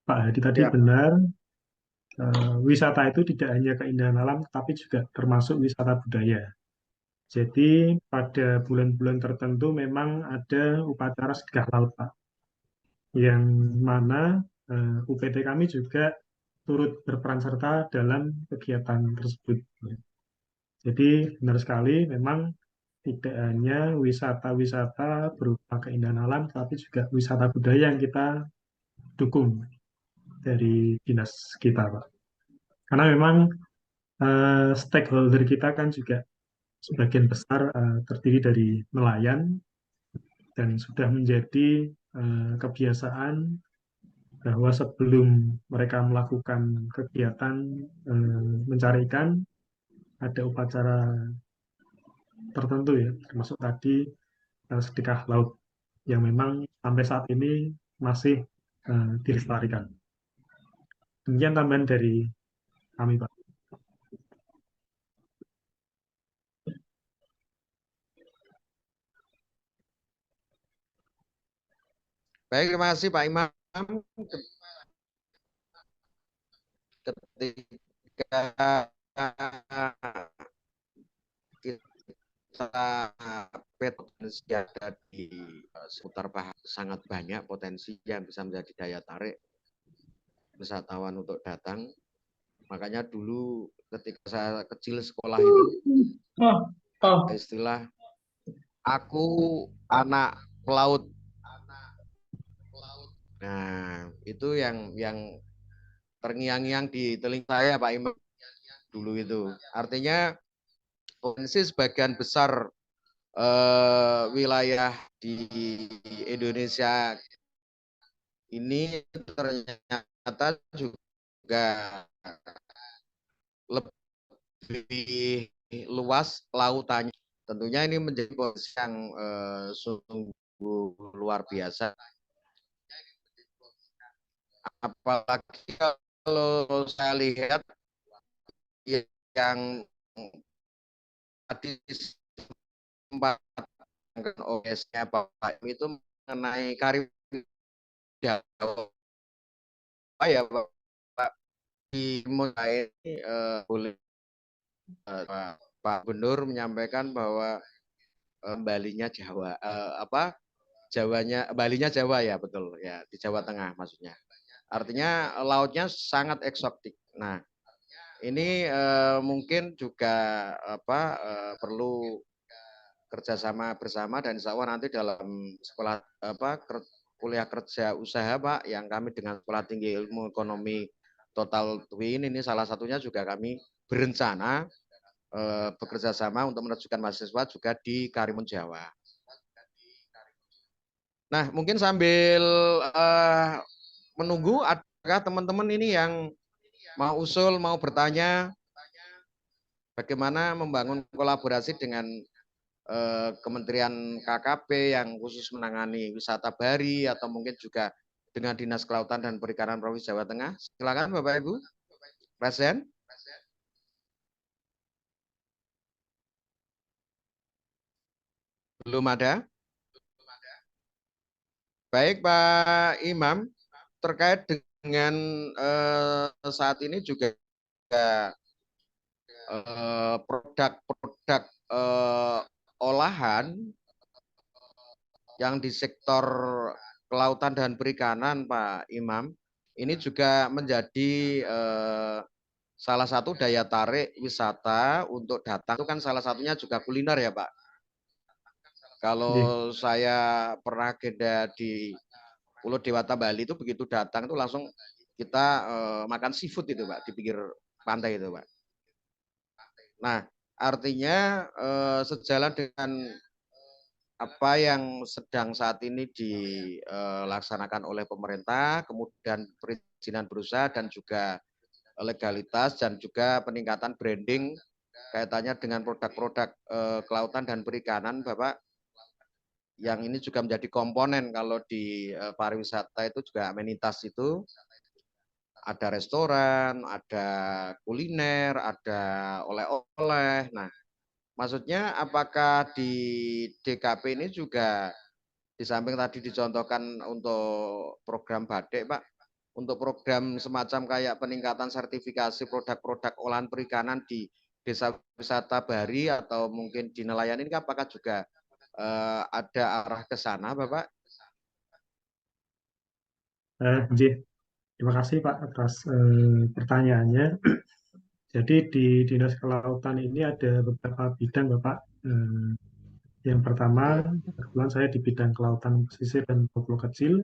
Pak Hadi tadi Ya. benar. Wisata itu tidak hanya keindahan alam, tapi juga termasuk wisata budaya. Jadi pada bulan-bulan tertentu memang ada upacara sedekah laut, Pak, yang mana UPT kami juga turut berperan serta dalam kegiatan tersebut. Jadi benar sekali, memang tidak hanya wisata-wisata berupa keindahan alam, tapi juga wisata budaya yang kita dukung dari dinas kita, Pak. Karena memang stakeholder kita kan juga sebagian besar terdiri dari nelayan dan sudah menjadi kebiasaan bahwa sebelum mereka melakukan kegiatan mencari ikan ada upacara tertentu ya, termasuk tadi sedekah laut yang memang sampai saat ini masih dilestarikan. Demikian tambahan dari kami, Pak. Baik, terima kasih Pak Imam. Ketika kita potensi ada di seputar Bahar sangat banyak potensi yang bisa menjadi daya tarik wisatawan untuk datang. Makanya dulu ketika saya kecil sekolah itu ada istilah aku anak pelaut. Nah, itu yang terngiang-ngiang di telinga saya Pak Imam dulu itu. Artinya potensi sebagian besar wilayah di Indonesia ini ternyata juga lebih luas lautannya. Tentunya ini menjadi potensi yang sungguh luar biasa. Apalagi kalau saya lihat yang tadi sempat OS-nya Pak itu mengenai Karib Jawa ya Pak dimulai boleh Pak Gubernur menyampaikan bahwa Balinya Jawa Balinya Jawa ya betul ya di Jawa Tengah maksudnya. Artinya lautnya sangat eksotik. Nah, ini mungkin juga perlu kerjasama bersama dan insya Allah nanti dalam sekolah kuliah kerja usaha Pak yang kami dengan Sekolah Tinggi Ilmu Ekonomi Total Twin ini salah satunya juga kami berencana bekerja sama untuk menerjunkan mahasiswa juga di Karimun Jawa. Nah, mungkin sambil menunggu, adakah teman-teman ini yang mau usul, mau bertanya bagaimana membangun kolaborasi dengan Kementerian KKP yang khusus menangani wisata bahari atau mungkin juga dengan Dinas Kelautan dan Perikanan Provinsi Jawa Tengah. Silakan Bapak Ibu. Presiden. Belum ada? Baik Pak Imam, terkait dengan saat ini juga produk-produk olahan yang di sektor kelautan dan perikanan, Pak Imam, ini juga menjadi salah satu daya tarik wisata untuk datang. Itu kan salah satunya juga kuliner ya, Pak. Kalau saya pernah agenda di Pulau Dewata Bali itu begitu datang itu langsung kita makan seafood itu, Pak, di pinggir pantai itu, Pak. Nah, artinya sejalan dengan apa yang sedang saat ini dilaksanakan oleh pemerintah, kemudian perizinan berusaha dan juga legalitas dan juga peningkatan branding kaitannya dengan produk-produk kelautan dan perikanan, Bapak, yang ini juga menjadi komponen kalau di pariwisata itu juga amenitas itu ada restoran, ada kuliner, ada oleh-oleh. Nah, maksudnya apakah di DKP ini juga di samping tadi dicontohkan untuk program batik, Pak, untuk program semacam kayak peningkatan sertifikasi produk-produk olahan perikanan di desa wisata Bahari atau mungkin di nelayan ini apakah juga ada arah ke sana, Bapak? Terima kasih Pak atas pertanyaannya. Jadi di Dinas Kelautan ini ada beberapa bidang Bapak. Yang pertama, kebetulan saya di bidang kelautan pesisir dan pulau kecil.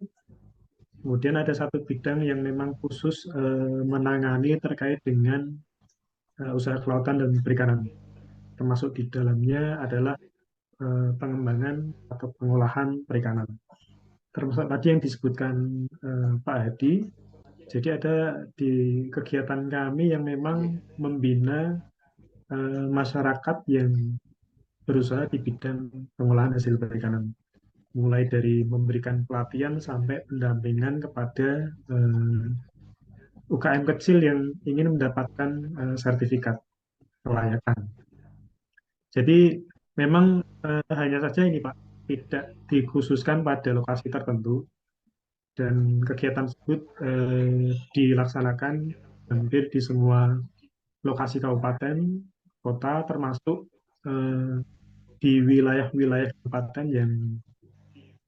Kemudian ada satu bidang yang memang khusus menangani terkait dengan usaha kelautan dan perikanan. Termasuk di dalamnya adalah pengembangan atau pengolahan perikanan. Termasuk tadi yang disebutkan Pak Hadi. Jadi ada di kegiatan kami yang memang membina masyarakat yang berusaha di bidang pengolahan hasil perikanan. Mulai dari memberikan pelatihan sampai pendampingan kepada UKM kecil yang ingin mendapatkan sertifikat kelayakan. Jadi memang hanya saja ini Pak, tidak dikhususkan pada lokasi tertentu dan kegiatan tersebut dilaksanakan hampir di semua lokasi kabupaten, kota, termasuk di wilayah-wilayah kabupaten yang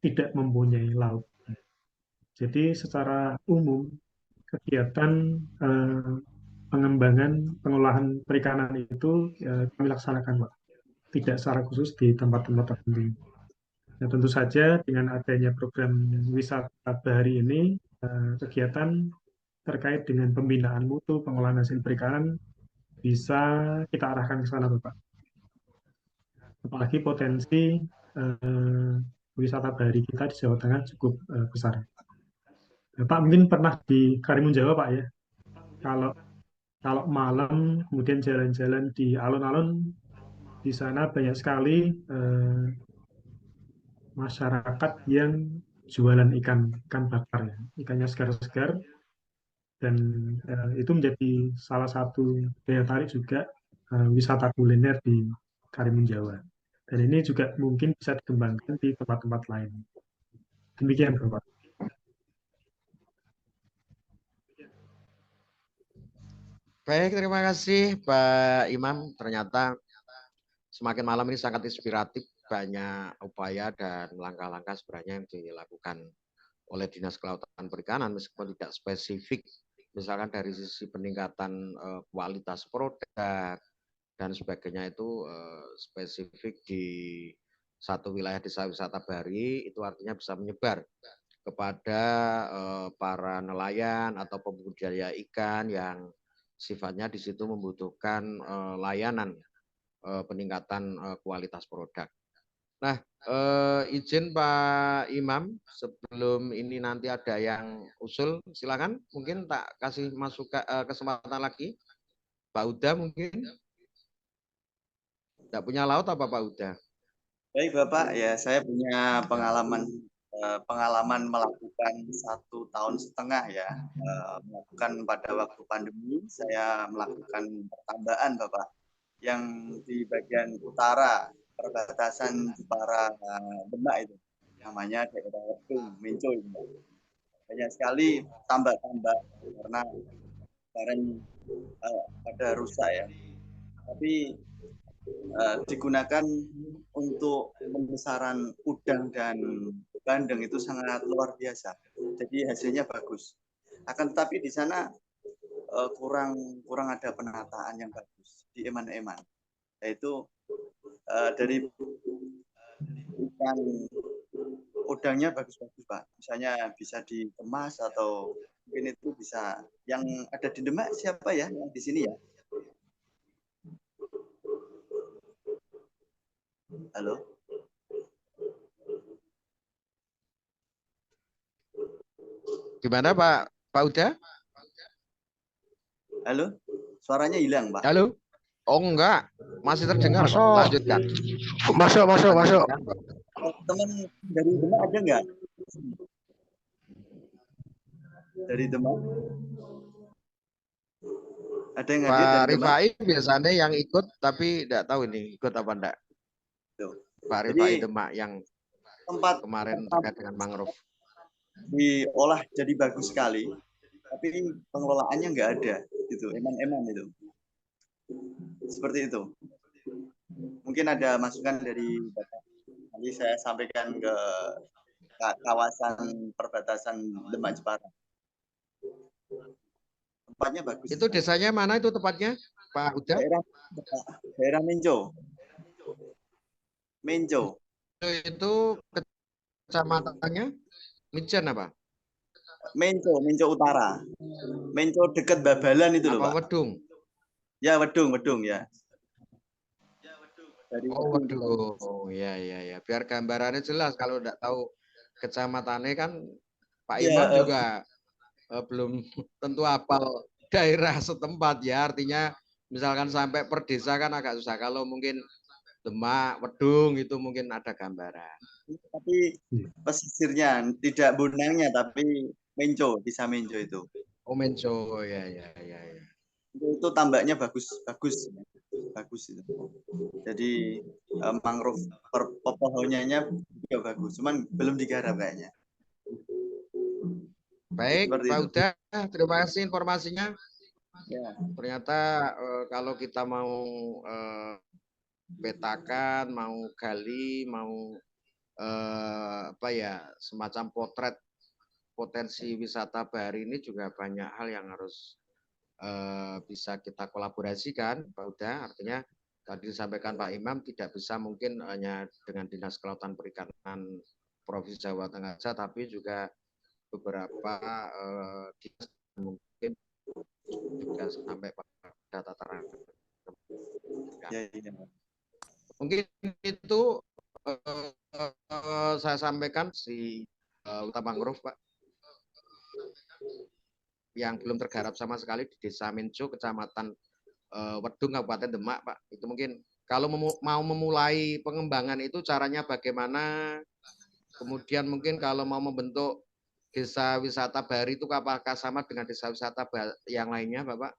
tidak mempunyai laut. Jadi secara umum kegiatan pengembangan pengolahan perikanan itu kami laksanakan, Pak. Tidak secara khusus di tempat-tempat tertentu. Nah, tentu saja dengan adanya program wisata bahari ini, kegiatan terkait dengan pembinaan mutu pengolahan hasil perikanan bisa kita arahkan ke sana, Bapak. Apalagi potensi wisata bahari kita di Jawa Tengah cukup besar. Bapak mungkin pernah di Karimun Jawa, Pak ya. Kalau kalau malam kemudian jalan-jalan di alun-alun, di sana banyak sekali masyarakat yang jualan ikan bakar ya. Ikannya segar-segar dan itu menjadi salah satu daya tarik juga wisata kuliner di Karimun Jawa. Dan ini juga mungkin bisa dikembangkan di tempat-tempat lain. Demikian, Bapak. Baik, terima kasih Pak Imam. Ternyata semakin malam ini sangat inspiratif, banyak upaya dan langkah-langkah sebenarnya yang dilakukan oleh Dinas Kelautan Perikanan meskipun tidak spesifik, misalkan dari sisi peningkatan kualitas produk dan sebagainya itu spesifik di satu wilayah desa wisata Bahari, itu artinya bisa menyebar kepada para nelayan atau pembudidaya ikan yang sifatnya di situ membutuhkan layanan peningkatan kualitas produk. Nah, izin Pak Imam, sebelum ini nanti ada yang usul, silakan mungkin tak kasih kesempatan lagi. Pak Uda mungkin tidak punya laut apa Pak Uda? Baik Bapak, ya saya punya pengalaman melakukan 1,5 tahun ya, melakukan pada waktu pandemi. Saya melakukan pertambahan Bapak, yang di bagian utara perbatasan Jepara Demak itu. namanya daerah Wedung, Menco. Banyak sekali tambak-tambak karena kemarin pada rusak ya. Tapi digunakan untuk pembesaran udang dan bandeng itu sangat luar biasa. Jadi hasilnya bagus. Akan tetapi di sana kurang ada penataan yang bagus di Eman-Eman. Yaitu dari ikan udangnya bagus-bagus Pak. Misalnya bisa dikemas atau mungkin itu bisa yang ada di Demak siapa ya yang di sini ya? Halo. Gimana Pak Uda? Halo. Suaranya hilang Pak. Halo? Oh enggak, masih terdengar kok. Masuk. Lanjutkan. Masuk. Teman dari Demak ada nggak? Dari Demak? Ada yang hadir Pak dari Demak? Rifai biasanya yang ikut, tapi tidak tahu ini ikut apa enggak. Tuh. Pak Jadi, Rifai Demak yang tempat kemarin terkait dengan mangrove. diolah jadi bagus sekali, tapi pengelolaannya nggak ada, gitu. Eman-eman itu. Seperti itu. Mungkin ada masukan dari Bapak. Nanti saya sampaikan ke kawasan perbatasan Demak Jepara. Tempatnya bagus. Itu desanya mana itu tepatnya, Pak Uda? Daerah Menco. Menco. Itu kecamatannya Mijen apa? Menco Utara. Menco dekat Babalan itu loh, Apa Pak. Wedung? Ya, Wedung ya. Dari Oh, Wedung. Oh, ya. Biar gambarannya jelas. Kalau tidak tahu kecamatannya kan Pak Imam juga belum tentu hafal daerah setempat ya. Artinya misalkan sampai per desa kan agak susah. Kalau mungkin Demak, Wedung itu mungkin ada gambaran. Tapi pesisirnya tidak Bonangnya, tapi Menco, desa Menco itu. Oh, Menco, ya. Itu tambaknya bagus itu. Jadi mangrove pepohonannya juga bagus, cuman belum digarap kayaknya. Baik, Seperti Pak itu. Uda, terima kasih informasinya. Ya. Ternyata kalau kita mau petakan, mau gali, mau semacam potret potensi wisata bahari ini juga banyak hal yang harus bisa kita kolaborasikan, Pak Uda. Artinya tadi disampaikan Pak Imam tidak bisa mungkin hanya dengan Dinas Kelautan Perikanan Provinsi Jawa Tengah saja, tapi juga beberapa dinas mungkin juga sampai pada tataran. Ya. Mungkin itu saya sampaikan si hutan mangrove, Pak, yang belum tergarap sama sekali di Desa Menco, Kecamatan Wedung, Kabupaten Demak, Pak. Itu mungkin kalau mau memulai pengembangan itu caranya bagaimana, kemudian mungkin kalau mau membentuk desa wisata bahari itu apakah sama dengan desa wisata yang lainnya, Bapak?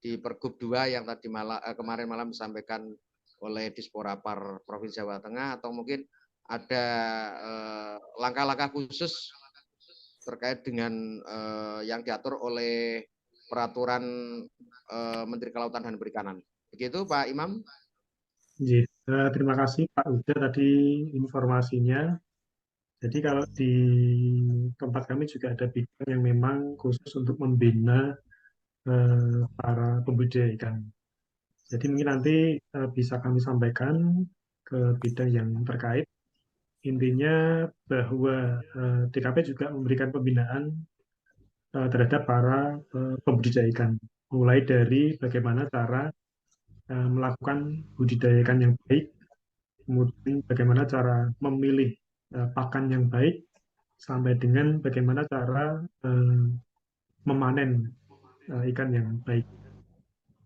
Di Pergub 2 yang tadi kemarin malam disampaikan oleh Disporapar Provinsi Jawa Tengah, atau mungkin ada langkah-langkah khusus terkait dengan yang diatur oleh peraturan Menteri Kelautan dan Perikanan. Begitu Pak Imam. Terima kasih Pak Uda tadi informasinya. Jadi kalau di tempat kami juga ada bidang yang memang khusus untuk membina para pembudidaya ikan. Jadi mungkin nanti bisa kami sampaikan ke bidang yang terkait. Intinya bahwa DKP juga memberikan pembinaan terhadap para pembudidaya ikan. Mulai dari bagaimana cara melakukan budidaya ikan yang baik, kemudian bagaimana cara memilih pakan yang baik, sampai dengan bagaimana cara memanen ikan yang baik.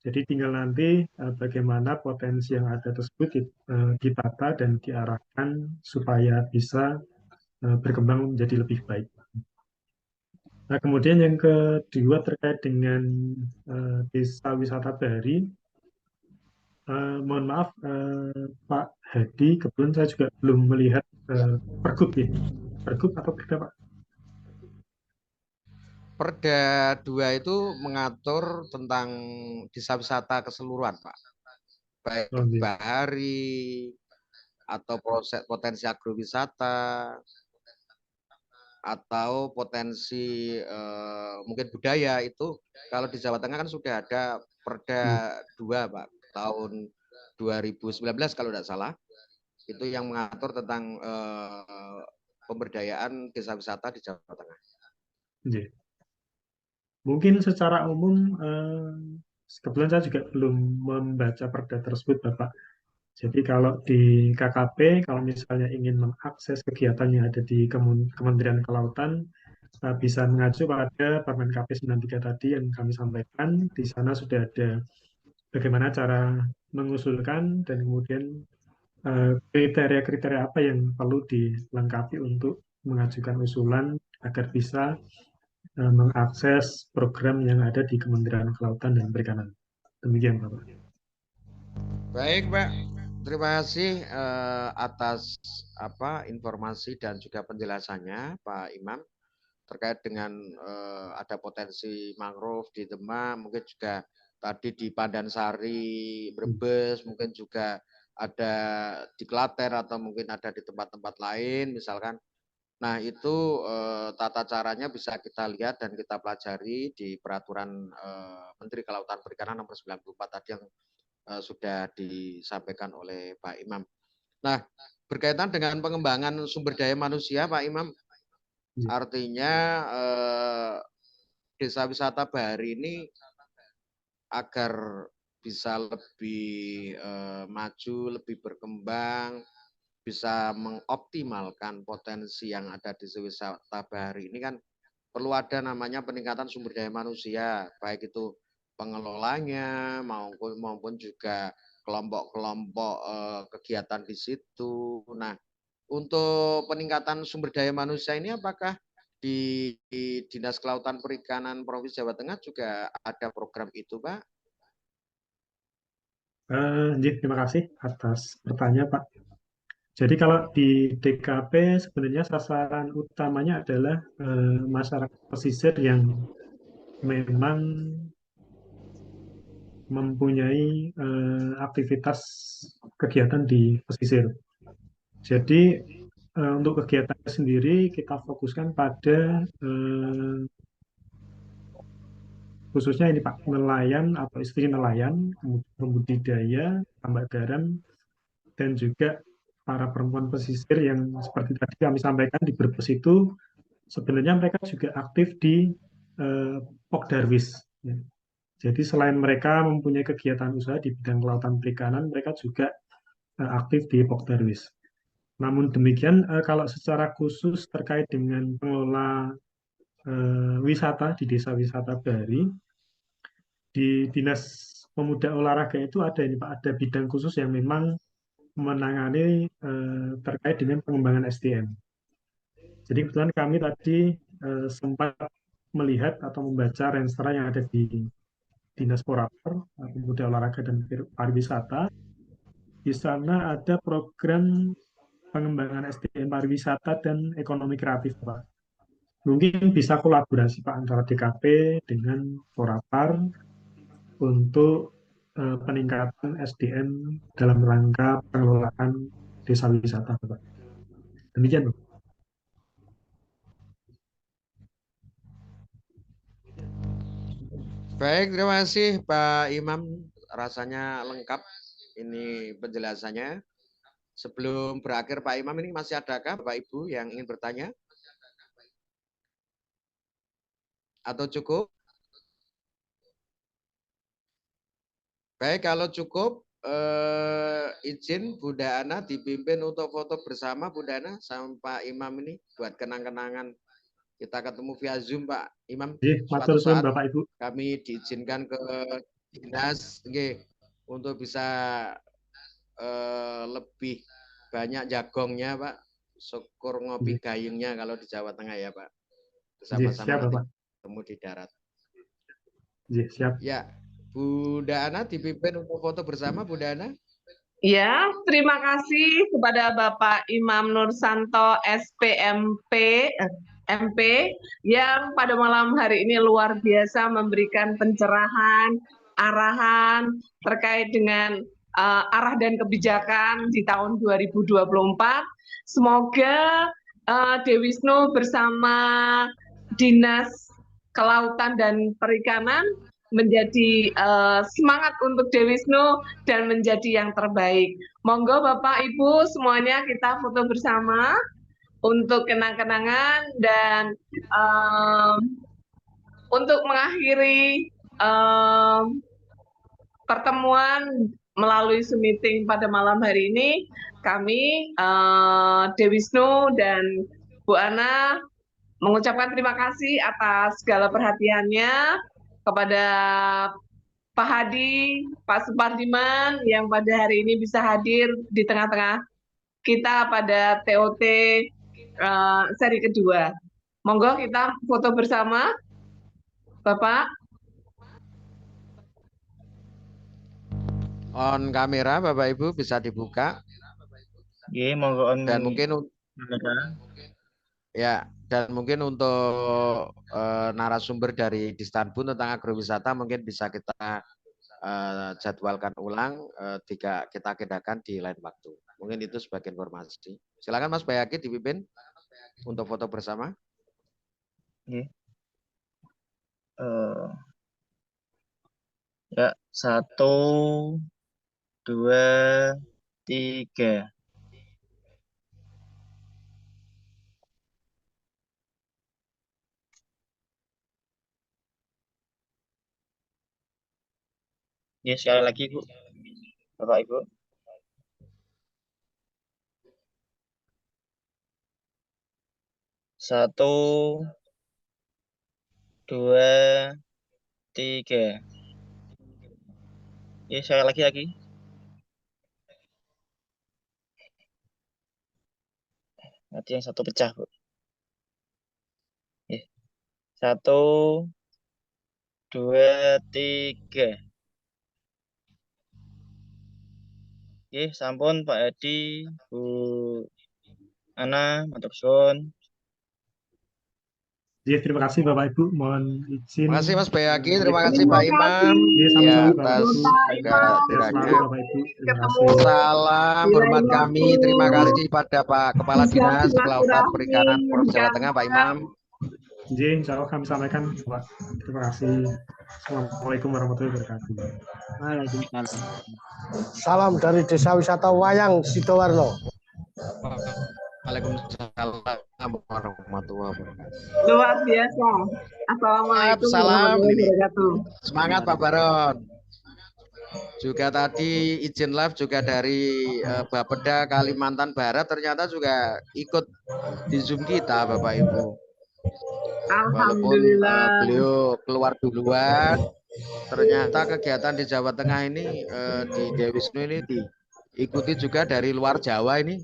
Jadi tinggal nanti bagaimana potensi yang ada tersebut ditata dan diarahkan supaya bisa berkembang menjadi lebih baik. Nah, kemudian yang kedua terkait dengan desa wisata bahari. Mohon maaf, Pak Hadi, kebetulan saya juga belum melihat Pergub ya. Pergub atau Perda, Pak? Perda 2 itu mengatur tentang desa wisata keseluruhan, Pak. Baik Oh, iya. bahari atau proses potensi agrowisata atau potensi mungkin budaya itu kalau di Jawa Tengah kan sudah ada Perda 2, Pak, tahun 2019 kalau tidak salah. Itu yang mengatur tentang pemberdayaan desa wisata di Jawa Tengah. Iya. Mungkin secara umum, kebetulan saya juga belum membaca perda tersebut, Bapak. Jadi kalau di KKP, kalau misalnya ingin mengakses kegiatan yang ada di Kementerian Kelautan, bisa mengacu pada Permen KP 93 tadi yang kami sampaikan. Di sana sudah ada bagaimana cara mengusulkan dan kemudian kriteria-kriteria apa yang perlu dilengkapi untuk mengajukan usulan agar bisa mengakses program yang ada di Kementerian Kelautan dan Perikanan. Demikian, Bapak. Baik, Pak. Terima kasih atas informasi dan juga penjelasannya, Pak Imam, terkait dengan ada potensi mangrove di Demak, mungkin juga tadi di Pandansari, Brebes, mungkin juga ada di Klaten atau mungkin ada di tempat-tempat lain, misalkan. Nah, itu tata caranya bisa kita lihat dan kita pelajari di peraturan Menteri Kelautan Perikanan nomor 94 tadi yang sudah disampaikan oleh Pak Imam. Nah, berkaitan dengan pengembangan sumber daya manusia, Pak Imam, artinya desa wisata bahari ini agar bisa lebih maju, lebih berkembang, bisa mengoptimalkan potensi yang ada di wisata bahari ini kan perlu ada namanya peningkatan sumber daya manusia, baik itu pengelolanya maupun juga kelompok-kelompok kegiatan di situ. Nah, untuk peningkatan sumber daya manusia ini apakah di Dinas Kelautan Perikanan Provinsi Jawa Tengah juga ada program itu, Pak? Terima kasih atas pertanyaan, Pak. Jadi kalau di DKP sebenarnya sasaran utamanya adalah masyarakat pesisir yang memang mempunyai aktivitas kegiatan di pesisir. Jadi untuk kegiatannya sendiri kita fokuskan pada khususnya ini Pak, nelayan atau istri nelayan, kemudian pembudidaya, tambak garam, dan juga para perempuan pesisir yang seperti tadi kami sampaikan di Brebes itu sebenarnya mereka juga aktif di Pok Darwis. Ya. Jadi selain mereka mempunyai kegiatan usaha di bidang kelautan perikanan, mereka juga aktif di Pok Darwis. Namun demikian, kalau secara khusus terkait dengan pengelola wisata di desa wisata bahari, di Dinas Pemuda Olahraga itu ada ini Pak, ada bidang khusus yang memang menangani terkait dengan pengembangan SDM. Jadi kebetulan kami tadi sempat melihat atau membaca renstra yang ada di Dinas Porapor, Pemuda Olahraga dan Pariwisata. Di sana ada program pengembangan SDM pariwisata dan ekonomi kreatif, Pak. Mungkin bisa kolaborasi Pak antara DKP dengan Porapar untuk peningkatan SDM dalam rangka pengelolaan desa wisata, Pak. Demikian, Pak. Baik, terima kasih Pak Imam. Rasanya lengkap ini penjelasannya. Sebelum berakhir Pak Imam, ini masih adakah Bapak Ibu yang ingin bertanya? Atau cukup? Baik, kalau cukup, izin Bunda Ana dipimpin untuk foto bersama Bunda Ana sama Pak Imam ini buat kenang-kenangan. Kita ketemu via Zoom Pak Imam. Suatu Matur suwun saat Bapak Ibu. kami diizinkan ke dinas untuk bisa lebih banyak jagongnya Pak. Syukur ngopi gayungnya kalau di Jawa Tengah ya Pak. Bersama-sama Siap, nanti Bapak. ketemu di darat. Siap. Ya, Bunda Ana dipimpin untuk foto bersama, Bunda Ana. Ya, terima kasih kepada Bapak Imam Nursanto SPMP MP yang pada malam hari ini luar biasa memberikan pencerahan, arahan terkait dengan arah dan kebijakan di tahun 2024. Semoga Dewisnu bersama Dinas Kelautan dan Perikanan menjadi semangat untuk Dewisnu dan menjadi yang terbaik. Monggo Bapak Ibu semuanya kita foto bersama untuk kenang-kenangan dan untuk mengakhiri pertemuan melalui Zoom meeting pada malam hari ini, kami Dewisnu dan Bu Ana mengucapkan terima kasih atas segala perhatiannya kepada Pak Hadi, Pak Supardiman yang pada hari ini bisa hadir di tengah-tengah kita pada TOT seri kedua. Monggo kita foto bersama, Bapak. On kamera, Bapak Ibu bisa dibuka. Monggo on Dan mungkin kamera. ya, dan mungkin untuk narasumber dari Distanbun tentang agrowisata mungkin bisa kita jadwalkan ulang, kita agendakan di lain waktu. Mungkin itu sebagai informasi. Silakan Mas Bayaki dipimpin untuk foto bersama. Ya, 1, 2, 3. Sekali lagi Bu, Bapak Ibu. 1, 2, 3. Sekali lagi. Nanti yang satu pecah, Bu. 1, 2, 3. Sampun Pak Edi, Bu Ana, matur suwun. Terima kasih Bapak Ibu, mohon izin. Terima kasih Mas Bayaki, terima kasih Pak Imam. Sama-sama atas Selalu Bapak Ibu. Terima kasih. Salam hormat kami, terima kasih pada Pak Kepala Dinas Kelautan Perikanan Provinsi Jawa Tengah, Pak Imam. Insya Allah kami sampaikan, Pak. Terima kasih. Assalamualaikum warahmatullahi wabarakatuh. Waalaikumsalam. Salam dari Desa Wisata Wayang Sidoarjo. Waalaikumsalam warahmatullahi wabarakatuh. Luar biasa. Assalamualaikum warahmatullahi wabarakatuh. Semangat Pak Baron. Juga tadi izin live juga dari Bapeda Kalimantan Barat ternyata juga ikut di Zoom kita Bapak Ibu. Alhamdulillah. Walaupun beliau keluar duluan, ternyata kegiatan di Jawa Tengah ini di Dewisnu ini diikuti juga dari luar Jawa ini,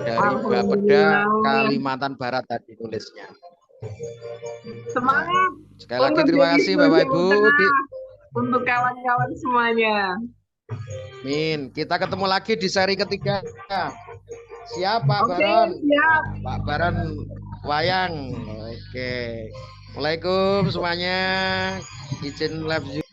dari Bapeda Kalimantan Barat tadi tulisnya. Semangat. Sekali lagi terima kasih Bapak Ibu. Untuk kawan-kawan semuanya. Min, kita ketemu lagi di seri ketiga. Siap Pak Baron? Siap. Pak Baron Wayang. Oke. Assalamualaikum semuanya. Izin live